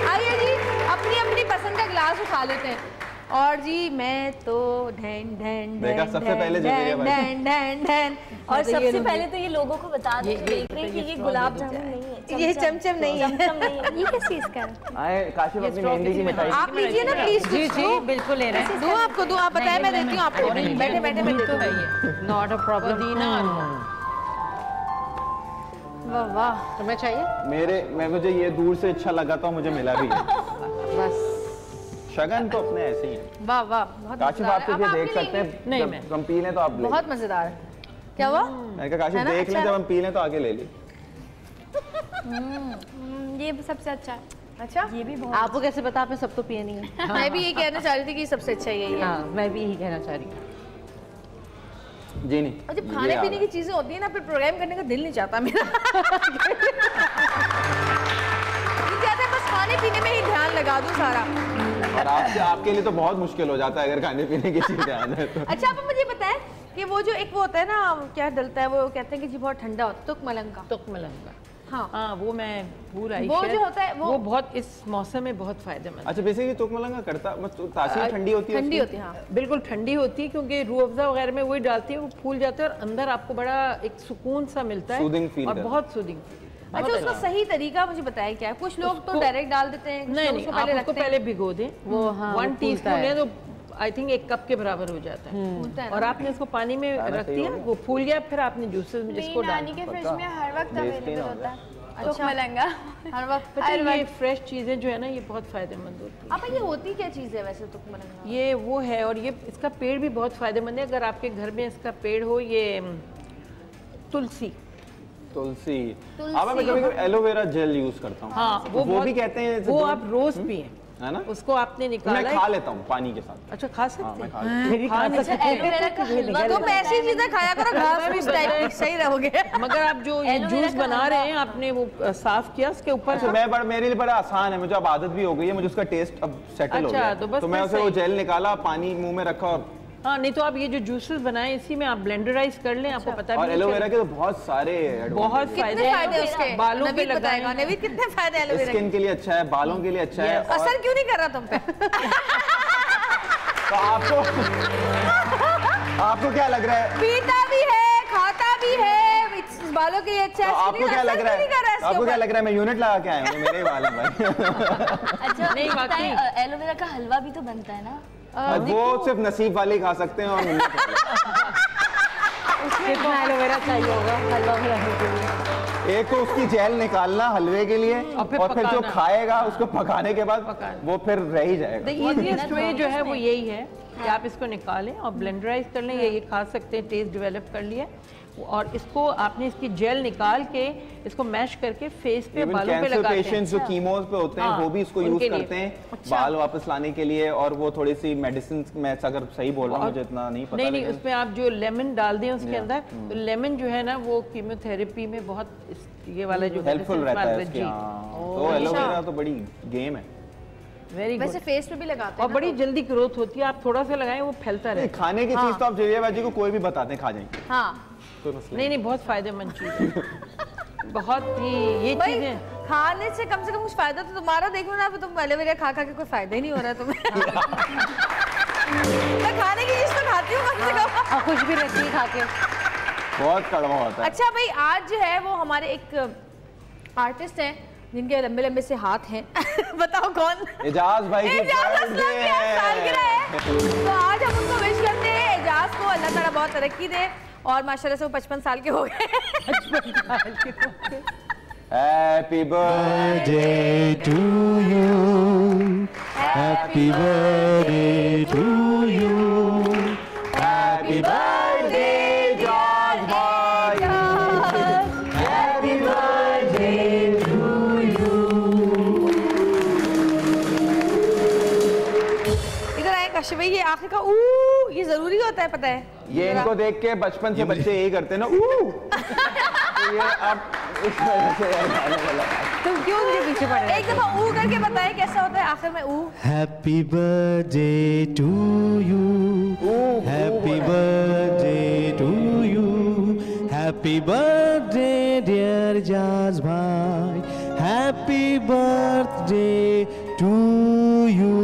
Speaker 1: आइए जी, अपनी अपनी पसंद का गिलास उठा लेते हैं। और जी मैं तो ढैन ढैन
Speaker 3: देखा सबसे पहले
Speaker 1: ढैन ढैन ढैन,
Speaker 2: और सबसे पहले तो ये लोगों को बता दें कि ये गुलाब जामुन नहीं है,
Speaker 1: ये चमचम नहीं है,
Speaker 6: ये किस चीज का है?
Speaker 3: आए काशिफ अपनी मेहंदी की मिठाई
Speaker 1: आप लीजिए ना प्लीज।
Speaker 4: जी जी बिल्कुल ले रहे हैं।
Speaker 1: दो आपको, दो आप बताएं, मैं देती हूँ आपको। बैठे बैठे मैं देती हूँ।
Speaker 4: Not a problem.
Speaker 1: वाह वाह,
Speaker 4: तुम्हें चाहिए?
Speaker 3: मुझे ये दूर से अच्छा लगा था, मुझे मिला भी है।
Speaker 4: बस
Speaker 3: शगन तो अपने ऐसे ही है।
Speaker 1: वाह वाह, बहुत
Speaker 3: काशिफ आप तो ये देख सकते हैं,
Speaker 1: नहीं
Speaker 3: जब हम पी लें तो आप ले।
Speaker 1: बहुत मजेदार है। क्या हुआ?
Speaker 3: मैंने कहा काशिफ देख लें, जब हम पी लें तो आगे ले ली।
Speaker 6: ये सबसे अच्छा है।
Speaker 1: अच्छा,
Speaker 2: ये भी बहुत
Speaker 4: आपको कैसे पता? आपने सब तो पिए नहीं है।
Speaker 1: मैं भी ये कहना चाह रही थी कि सबसे अच्छा यही है।
Speaker 4: हाँ, मैं भी यही कहना चाह रही हूँ।
Speaker 3: जी नहीं,
Speaker 1: और जब खाने पीने की चीजें होती है ना, फिर प्रोग्राम करने का दिल नहीं चाहता मेरा। बस खाने पीने में ही ध्यान लगा दूं सारा।
Speaker 3: और आपके लिए तो बहुत मुश्किल हो जाता है अगर खाने पीने की चीजें आ जाए तो।
Speaker 1: अच्छा, आप मुझे बताएं कि वो जो एक वो होता है ना, क्या डलता है, वो कहते हैं कि जी बहुत ठंडा होता है, तुक मलंगा।
Speaker 5: तुक मलंगा,
Speaker 1: हाँ
Speaker 5: वो मैं भूल आई।
Speaker 1: वो जो होता है
Speaker 5: वो बहुत इस मौसम में बहुत फायदेमंद।
Speaker 3: अच्छा, बेसिकली तुक मलंगा करता तासीर ठंडी होती है?
Speaker 1: ठंडी होती है, हाँ
Speaker 5: बिल्कुल ठंडी होती है, क्योंकि रूह अफ़ज़ा वगैरह में वही डालती है, वो फूल जाते हैं और अंदर आपको बड़ा एक सुकून सा मिलता है और बहुत सूदिंग।
Speaker 1: अच्छा, उसका सही तरीका मुझे बताया क्या है? कुछ लोग तो डायरेक्ट डाल देते हैं,
Speaker 5: नहीं, आप उसको पहले भिगो दें। वो 1 टीस्पून है तो आई थिंक 1 कप के बराबर हो जाता है। और आपने इसको पानी में रख दिया, वो फूल गया, फिर आपने जूसेस में जिसको डाल।
Speaker 6: नानी के फ्रिज में हर वक्त अवेलेबल होता है।
Speaker 1: अच्छा, मलंगा हर वक्त।
Speaker 5: ये फ्रेश चीज़ें जो है ना, ये बहुत फायदेमंद होती है।
Speaker 1: अब ये होती क्या चीज़ है वैसे तुक मलंगा?
Speaker 5: ये वो है, और ये इसका पेड़ भी बहुत फायदेमंद है। अगर आपके घर में इसका पेड़ हो, ये तुलसी
Speaker 3: अब मैं कभी एलोवेरा जेल यूज करता हूँ।
Speaker 5: हाँ, वो
Speaker 3: भी कहते हैं
Speaker 5: वो आप रोज पिए,
Speaker 3: है ना?
Speaker 5: उसको आपने निकाला,
Speaker 3: मैं खा लेता हूँ पानी के साथ।
Speaker 5: अच्छा, खा सकते हैं?
Speaker 3: मैं खा लेता
Speaker 1: अच्छा, एलोवेरा का हलवा तो ऐसी चीजें खाया करो, घास फूस टाइप की, सही रहोगे।
Speaker 5: मगर आप जो ये जूस बना रहे हैं, आपने वो साफ किया उसके ऊपर?
Speaker 3: मैं मेरे लिए बड़ा आसान है, मुझे अब आदत भी हो गई है, मुझे उसका टेस्ट अब सेटल हो गया।
Speaker 5: तो
Speaker 3: मैं उसे वो जेल निकाला, पानी मुंह में रखा और
Speaker 5: हाँ, नहीं तो आप ये जो जूसेस बनाए इसी में आप ब्लेंडराइज कर लें, आपको पता भी
Speaker 3: और एलोवेरा के तो बहुत सारे
Speaker 5: फायदे हैं उसके। बालों पे लगाएगा।
Speaker 1: नवीद, कितने फायदे एलोवेरा?
Speaker 3: स्किन के लिए अच्छा है, बालों के लिए अच्छा है।
Speaker 1: असर क्यों नहीं कर रहा तुम पे?
Speaker 3: तो आपको क्या लग रहा है?
Speaker 1: पीता भी है, खाता भी है, बालों के लिए अच्छा है।
Speaker 3: आपको क्या लग रहा है? आपको क्या लग रहा है मैं यूनिट लगा के आया हूँ? मेरे बाल हैं भाई।
Speaker 2: अच्छा, नहीं वाकई एलोवेरा का हलवा भी तो बनता है ना?
Speaker 3: वो सिर्फ नसीब वाले खा सकते हैं। और
Speaker 4: उसमें तो एलोवेरा चाहिए होगा हलवा बनाने के लिए।
Speaker 3: एक तो उसकी जेल निकालना हलवे के लिए, और फिर जो खाएगा उसको पकाने के बाद वो फिर रह ही जाएगा।
Speaker 5: इजीएस्ट वे जो है वो यही है कि आप इसको निकालें और ब्लेंडराइज कर लें, ये खा सकते हैं, टेस्ट डेवलप कर लिया। और इसको आपने इसकी जेल निकाल के इसको मैश करके फेस पे, बालों पे लगाते हैं।
Speaker 3: पेशेंट्स जो कीमोस पे होते हैं वो भी इसको यूज करते हैं बाल वापस लाने के लिए। और वो थोड़ी सी मेडिसिन, मैं अगर सही बोल रहा हूँ, मुझे इतना नहीं पता।
Speaker 5: नहीं, उसमें आप जो लेमन डाल दें उसके अंदर, तो लेमन जो है ना वो कीमोथेरेपी में बहुत ये वाला जो
Speaker 3: हेल्पफुल रहता है। तो एलोवेरा तो बड़ी गेम है।
Speaker 1: वैसे फेस पे भी लगाते हैं
Speaker 5: और बड़ी जल्दी ग्रोथ होती है। आप थोड़ा सा लगाएं, वो फैलता रहता है।
Speaker 3: खाने की चीज तो आप जरियाबाजी को कोई भी बताते हैं, खा जाएंगे।
Speaker 1: हाँ,
Speaker 5: तो नहीं, बहुत फायदेमंद चीज है। बहुत ही ये चीजें
Speaker 1: खाने से कम कुछ फायदा तो तुम्हारा देखो ना। तुम एलोवेरा खा के कोई फायदा ही नहीं हो रहा तुम्हें। मैं खाने की चीज तो खाती हूँ कम से कम,
Speaker 4: खुश भी रहती है खा के।
Speaker 3: बहुत कड़वा होता है।
Speaker 1: अच्छा भाई, आज जो है वो हमारे एक आर्टिस्ट हैं जिनके लंबे लंबे से हाथ हैं। बताओ कौन?
Speaker 3: एजाज भाई की
Speaker 1: सालगिरह है, तो आज हम उनको विश करते हैं। एजाज को अल्लाह ताला बहुत तरक्की दे और माशाल्लाह से वो 55 साल के हो गए।
Speaker 3: Happy birthday to you, happy birthday to you, happy birthday Ejaz भाई, हैप्पी बर्थडे टू यू।
Speaker 1: इधर आए काशिफ भाई, ये आखिर का ये जरूरी होता है, पता है?
Speaker 3: ये इनको देख के बचपन से बच्चे यही करते हैं ना, तो ये अब इस वजह से
Speaker 1: तुम क्यों उनके पीछे पड़ रहे? एक दफा ऊ करके बताए कैसा होता है आखिर में ऊ।
Speaker 7: Happy birthday to you, happy birthday to you, happy birthday dear Ejaz भाई, हैप्पी बर्थडे टू यू।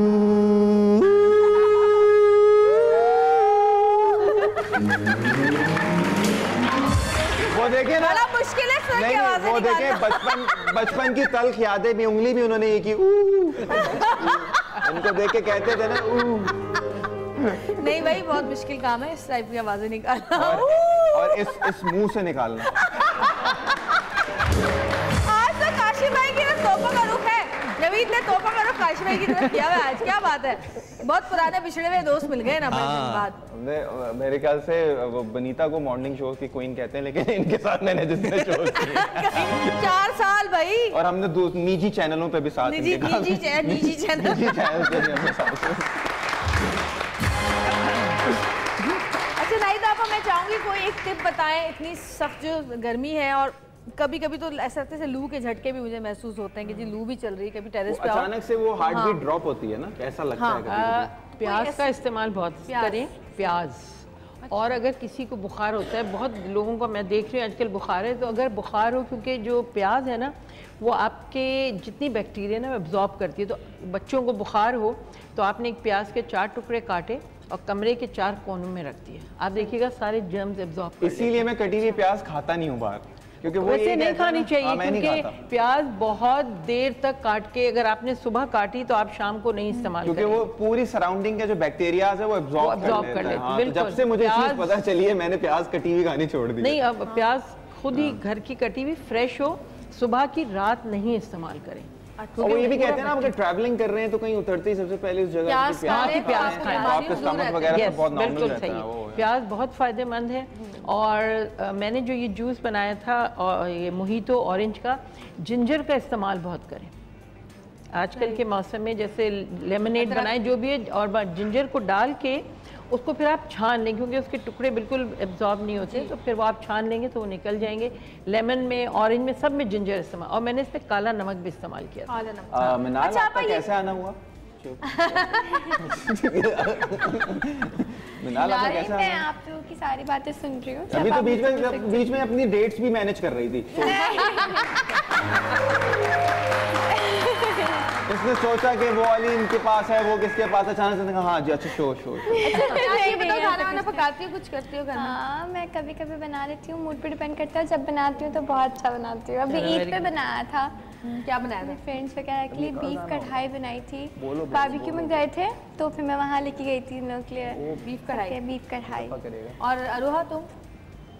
Speaker 3: वो देखे ना,
Speaker 1: बड़ा मुश्किल है सर की आवाज़ें
Speaker 3: वो देखे बचपन की तल्ख यादें भी, उंगली भी उन्होंने ये की। उनको देख के कहते थे ना
Speaker 1: नहीं भाई, बहुत मुश्किल काम है इस टाइप की आवाजें निकालना।
Speaker 3: और इस मुंह से निकालना।
Speaker 1: आज तो काशिफ भाई की तोहफा का रुख है, नवीद ने तोहफा का रुख काशिफ भाई की तरफ किया हुआ। आज क्या बात है, बहुत पुराने पिछड़े हुए दोस्त मिल गए ना बाद।
Speaker 3: मेरे ख्याल से वो बनीता को मॉर्निंग शो की क्वीन कहते हैं, लेकिन इनके साथ मैंने जितने शो किए
Speaker 1: 4 साल भाई, और
Speaker 3: हमने निजी चैनलों पे भी साथ
Speaker 1: निजी चैनल
Speaker 3: पे भी हमने साथ।
Speaker 1: अच्छा नाहिद आपा, मैं चाहूंगी कोई एक टिप बताएं। इतनी सख्त जो गर्मी है और कभी कभी तो ऐसा लगता है लू के झटके भी मुझे महसूस होते हैं कि जी लू भी चल रही है, कभी टेरेस पे
Speaker 3: अचानक से वो हार्ट बीट ड्रॉप होती है ना, कैसा लगता है कभी?
Speaker 5: प्याज का इस्तेमाल बहुत करें, प्याज। और अगर किसी को बुखार होता है, बहुत लोगों को मैं देख रही हूँ आजकल बुखार है, तो अगर बुखार हो, क्योंकि जो प्याज है ना वो आपके जितनी बैक्टीरिया ना एब्जॉर्ब करती है, तो बच्चों को बुखार हो तो आपने एक प्याज के 4 टुकड़े काटे और कमरे के 4 कोनों में रख दिए, आप देखिएगा सारे जर्म्स एब्जॉर्ब कर।
Speaker 3: इसीलिए मैं कटी हुई प्याज खाता नहीं हूँ बाहर, क्योंकि वो
Speaker 5: वैसे नहीं खानी चाहिए, क्योंकि प्याज बहुत देर तक काट के, अगर आपने सुबह काटी तो आप शाम को नहीं इस्तेमाल
Speaker 3: क्योंकि वो पूरी सराउंडिंग के जो बैक्टीरिया है वो एब्जॉर्ब कर लेता है। जब से मुझे चीज पता चली है मैंने प्याज कटी हुई खानी छोड़ दी।
Speaker 5: नहीं, अब प्याज खुद ही घर की कटी हुई फ्रेश हो, सुबह की रात नहीं इस्तेमाल करें।
Speaker 3: वो ये भी कहते हैं ना, अगर ट्रैवलिंग कर रहे हैं तो कहीं उतरते ही सबसे पहले उस जगह
Speaker 5: प्याज खाएं,
Speaker 3: आपका स्टमक वगैरह सब बहुत नॉर्मल रहता है।
Speaker 5: प्याज बहुत फ़ायदेमंद है। और मैंने जो ये जूस बनाया था और ये मोहितो ऑरेंज का, जिंजर का इस्तेमाल बहुत करें आजकल के मौसम में, जैसे लेमनेड बनाए जो भी है, और जिंजर को डाल के उसको फिर आप छान लें, क्योंकि उसके टुकड़े बिल्कुल एब्जॉर्ब नहीं होते, तो फिर वो आप छान लेंगे तो वो निकल जाएंगे। लेमन में, ऑरेंज में, सब में जिंजर इस्तेमाल, और मैंने इसमें काला नमक भी इस्तेमाल किया।
Speaker 3: मिनाल आपका कैसे आना हुआ? मिनाल आपका कैसे आना?
Speaker 6: मैं आप लोगों की सारी बातें सुन रही हूँ।
Speaker 3: अभी तो बीच में अपनी डेट्स भी मैनेज कर रही थी। उसने सोचा कि वो वाली इनके पास है, वो किसके पास है, अचानक से कहा हाँ जी अच्छा शो।
Speaker 1: खाना वाना पकाती हो, कुछ करती हो घर में?
Speaker 6: हाँ, मैं कभी कभी बना लेती हूँ, मूड पे डिपेंड करता है। जब बनाती हूँ तो बहुत अच्छा बनाती हूँ। अभी ईद पे बनाया था।
Speaker 1: क्या बनाया था?
Speaker 6: फ्रेंड्स वगैरह के लिए बीफ कढ़ाई बनाई थी। बारबेक्यू में गए थे तो फिर मैं वहाँ लेके गई थी इन लोगों के लिए बीफ कढ़ाई।
Speaker 1: और अरोहा तुम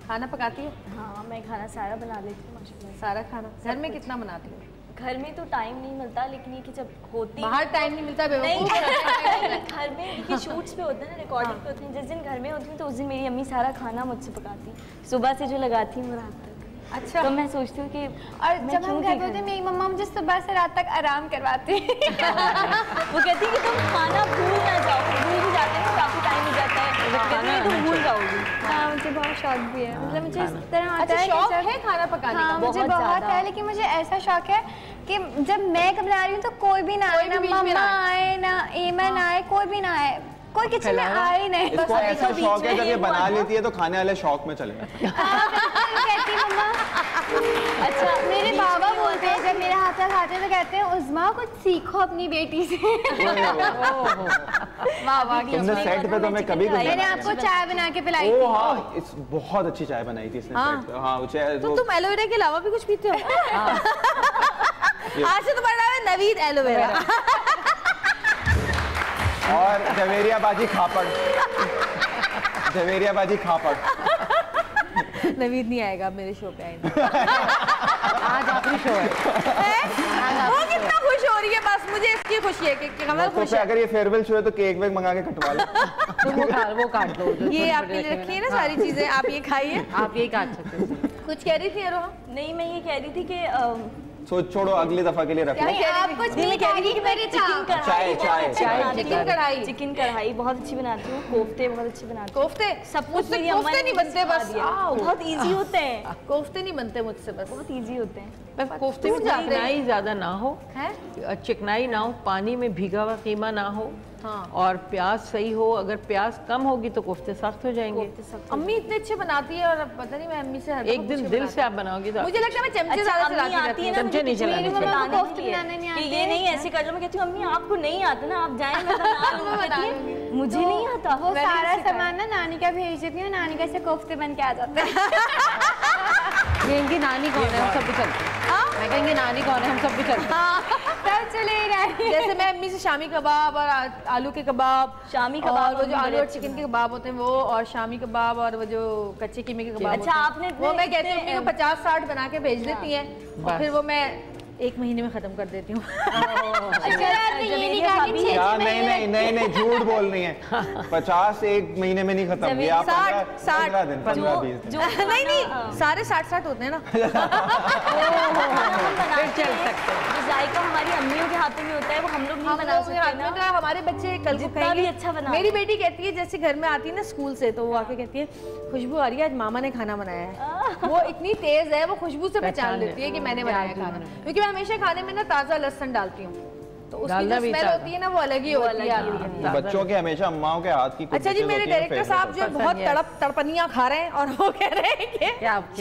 Speaker 1: खाना पकाती हो?
Speaker 2: हाँ, मैं खाना सारा बना लेती हूँ माशाल्लाह।
Speaker 1: सारा खाना घर में कितना बनाती हो?
Speaker 2: घर में तो टाइम नहीं मिलता, लेकिन ये कि जब होती
Speaker 1: बाहर टाइम नहीं मिलता
Speaker 2: नहीं, घर में देखिए शूट्स पे होते हैं ना, रिकॉर्डिंग पे होते हैं। जिस दिन घर में होती हूँ तो उस दिन मेरी अम्मी सारा खाना मुझसे पकाती, सुबह से जो लगाती हूँ रात तक।
Speaker 6: अच्छा,
Speaker 2: तो मैं सोचती हूँ कि
Speaker 6: और जब हम घर पे होते हैं मेरी मम्मा मुझे सुबह से रात तक आराम करवाती है।
Speaker 2: वो कहती है कि तुम खाना भूल ना जाओ, भूल भी जाते हैं, काफी टाइम हो जाता है, तुम भूल जाओगी।
Speaker 6: हाँ, मुझे बहुत शौक भी है, मतलब मुझे इस तरह आता है
Speaker 1: शौक है खाना पकाने का?
Speaker 6: मुझे बहुत है, लेकिन मुझे ऐसा शौक है कि जब मैं बना रही हूँ तो कोई भी ना आए, ना मम्मा आए, ना एमन आए, कोई भी ना आए, कोई किचन में आए ही नहीं।
Speaker 3: इसको ऐसा शौक है जब ये बना लेती है तो खाने वाले शौक में चले जाते
Speaker 6: कहती मम्मा। अच्छा, मेरे बाबा बोलते हैं जब मेरे हाथ का खाते हैं तो कहते हैं उज़्मा कुछ सीखो अपनी बेटी से।
Speaker 1: वाह वाह,
Speaker 3: तुमने सेट पे तो मैं कभी
Speaker 6: मैंने आपको चाय बना के पिलाई थी।
Speaker 3: हाँ, इस बहुत अच्छी चाय बनाई थी इसने सेट पे। हाँ, चाय
Speaker 1: तो तुम एलोवेरा के अलावा भी कुछ पीते हो? आज से तुम्हारा नाम है नवीद एलोवेरा।
Speaker 3: और जवेरिया बाजी खापड़। जवेरिया बाजी खापड़।
Speaker 1: नवीद नहीं आएगा मेरे शो पे, आएगा आज आखिरी शो है। वो कितना खुश हो रही है, बस मुझे इसकी खुशी है कि कमल खुश है।
Speaker 3: अगर ये फेयरवेल शो है तो केक वेक मंगा के कटवा लो।
Speaker 5: वो काट दो।
Speaker 1: ये आपके लिए रखी है ना सारी चीजें, आप ये खाइए।
Speaker 5: आप ये काट सकते हो।
Speaker 1: कुछ कह रही थी अरोहा?
Speaker 2: नहीं, मैं ये कह रही थी कि
Speaker 3: सोच छोड़ो, अगली दफा के लिए रख लो।
Speaker 6: आप कुछ नहीं कह रही थी, मेरी
Speaker 2: चिकन कढ़ाई बहुत अच्छी बनाती हूँ, कोफ्ते बहुत अच्छे बनाती हूँ।
Speaker 1: कोफ्ते सब कुछ कोफ्ते नहीं बनते, बस
Speaker 2: बहुत इजी होते हैं।
Speaker 1: कोफ्ते नहीं बनते मुझसे, बस
Speaker 2: बहुत इजी होते हैं।
Speaker 5: बस कोफ्ते में चिकनाई ज्यादा ना हो, चिकनाई ना हो, पानी में भीगा हुआ कीमा ना हो, और प्याज सही हो। अगर प्याज कम होगी तो कोफ्ते सख्त हो जाएंगे।
Speaker 1: अम्मी इतने अच्छे बनाती है, और पता नहीं मैं अम्मी से
Speaker 5: एक दिन दिल से आप बनाओगी तो
Speaker 1: मुझे लगता है मैं चमचे ज्यादा चलाती हूं।
Speaker 5: चमचे नहीं चलाने
Speaker 2: चाहिए। ये नहीं ऐसे कर लो, मैं कहती हूँ अम्मी आपको नहीं आता ना, आप जाएं मैं बना लूंगी। मुझे नहीं आता।
Speaker 6: वो सारा सामान ना नानी का भेज देती हूँ, नानी का से कोफ्ते बन के आ जाते हैं।
Speaker 4: ये इनकी नानी कौन है, हम सब भी चलते हैं। मैं कहेंगे नानी कौन है, हम सब भी चलते हैं।
Speaker 6: सब चले ही रहे।
Speaker 1: जैसे मैं अम्मी से शामी कबाब और आलू के कबाब,
Speaker 2: शामी कबाब,
Speaker 1: वो जो आलू और चिकन के कबाब होते हैं वो, और शामी कबाब, और वो जो कच्चे कीमे के कबाब।
Speaker 2: अच्छा, आपने
Speaker 1: वो मैं कहती हूँ 50-60 बना के भेज देती हैं, और फिर वो मैं 1 महीने में खत्म कर देती हूँ।
Speaker 3: नहीं झूठ बोल रही है। 50 1 महीने में नहीं खत्म किया। 15 दिन 15-20 दिन
Speaker 1: नहीं सारे 60 होते हैं ना।
Speaker 2: चल सकते हैं। जायका हमारी अम्मियों के हाथों में होता है, वो हम लोग नहीं बना सकते ना।
Speaker 1: तो हमारे बच्चे कल को खाएंगे। अच्छा बना। मेरी बेटी कहती है जैसे घर में आती है ना स्कूल से, तो वो आके कहती है खुशबू आ रही है, आज मामा ने खाना बनाया है। वो इतनी तेज है, वो खुशबू से पहचान लेती है कि मैंने बनाया खाना, क्योंकि मैं हमेशा खाने में ना ताज़ा लहसुन डालती हूँ, तो उसकी जो स्मेल होती है ना वो अलग ही होती है।
Speaker 3: बच्चों के हमेशा अम्माओं के हाथ की।
Speaker 1: अच्छा जी, मेरे डायरेक्टर साहब जो बहुत तड़पनियां खा रहे हैं और वो कह रहे हैं कि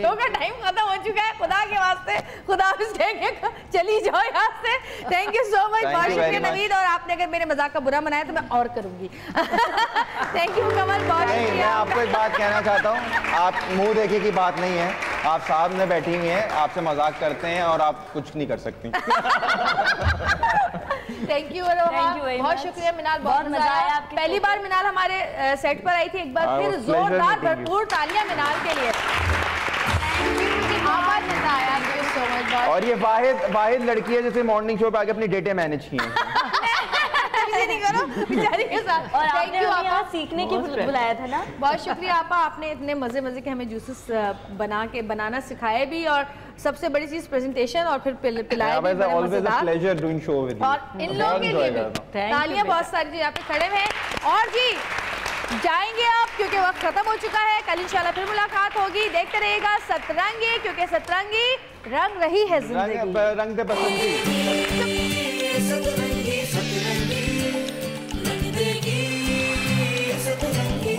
Speaker 1: शो का टाइम खत्म हो चुका है, खुदा के वास्ते खुदा कहेंगे चली जाओ यहाँ से। थैंक यू सो मच, बहुत शुक्रिया नवीद, और आपने अगर मेरे मजाक का बुरा मनाया तो मैं और करूंगी। थैंक यू कमल, बहुत शुक्रिया।
Speaker 3: मैं आपको एक बात कहना चाहता हूँ, आप मुंह देखने की बात नहीं है, आप सामने बैठी हुई हैं, आपसे मजाक करते हैं और आप कुछ नहीं कर सकती।
Speaker 1: थैंक यू बहुत शुक्रिया मिनाल, बहुत मजा आया। पहली बार मिनाल हमारे सेट पर आई थी, एक बार फिर जोरदार भरपूर तालियां मिनाल के लिए। बहुत मजा आया, थैंक यू सो मच।
Speaker 3: और ये वाहिद लड़की है जिसे मॉर्निंग शो पे आके अपनी डेटें मैनेज की हैं।
Speaker 1: नहीं करो बेचारी के साथ।
Speaker 2: और थैंक यू आपा, सीखने की बुलाया था ना।
Speaker 1: बहुत शुक्रिया आपा, आपने इतने मजे के हमें जूसेस बनाना सिखाए भी, और सबसे बड़ी चीज प्रेजेंटेशन, और फिर पिलाया भी।
Speaker 3: Always a pleasure doing show with you.
Speaker 1: और इन लोगों के लिए भी तालियां बहुत सारी जो यहाँ पे खड़े हैं। और जी जाएंगे आप, क्योंकि वक्त खत्म हो चुका है। कल इंशाल्लाह फिर मुलाकात होगी। देखते रहिएगा सतरंगी, क्योंकि सतरंगी रंग रही है जिंदगी।
Speaker 3: रंग दे पसंदी।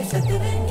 Speaker 10: सतरंगी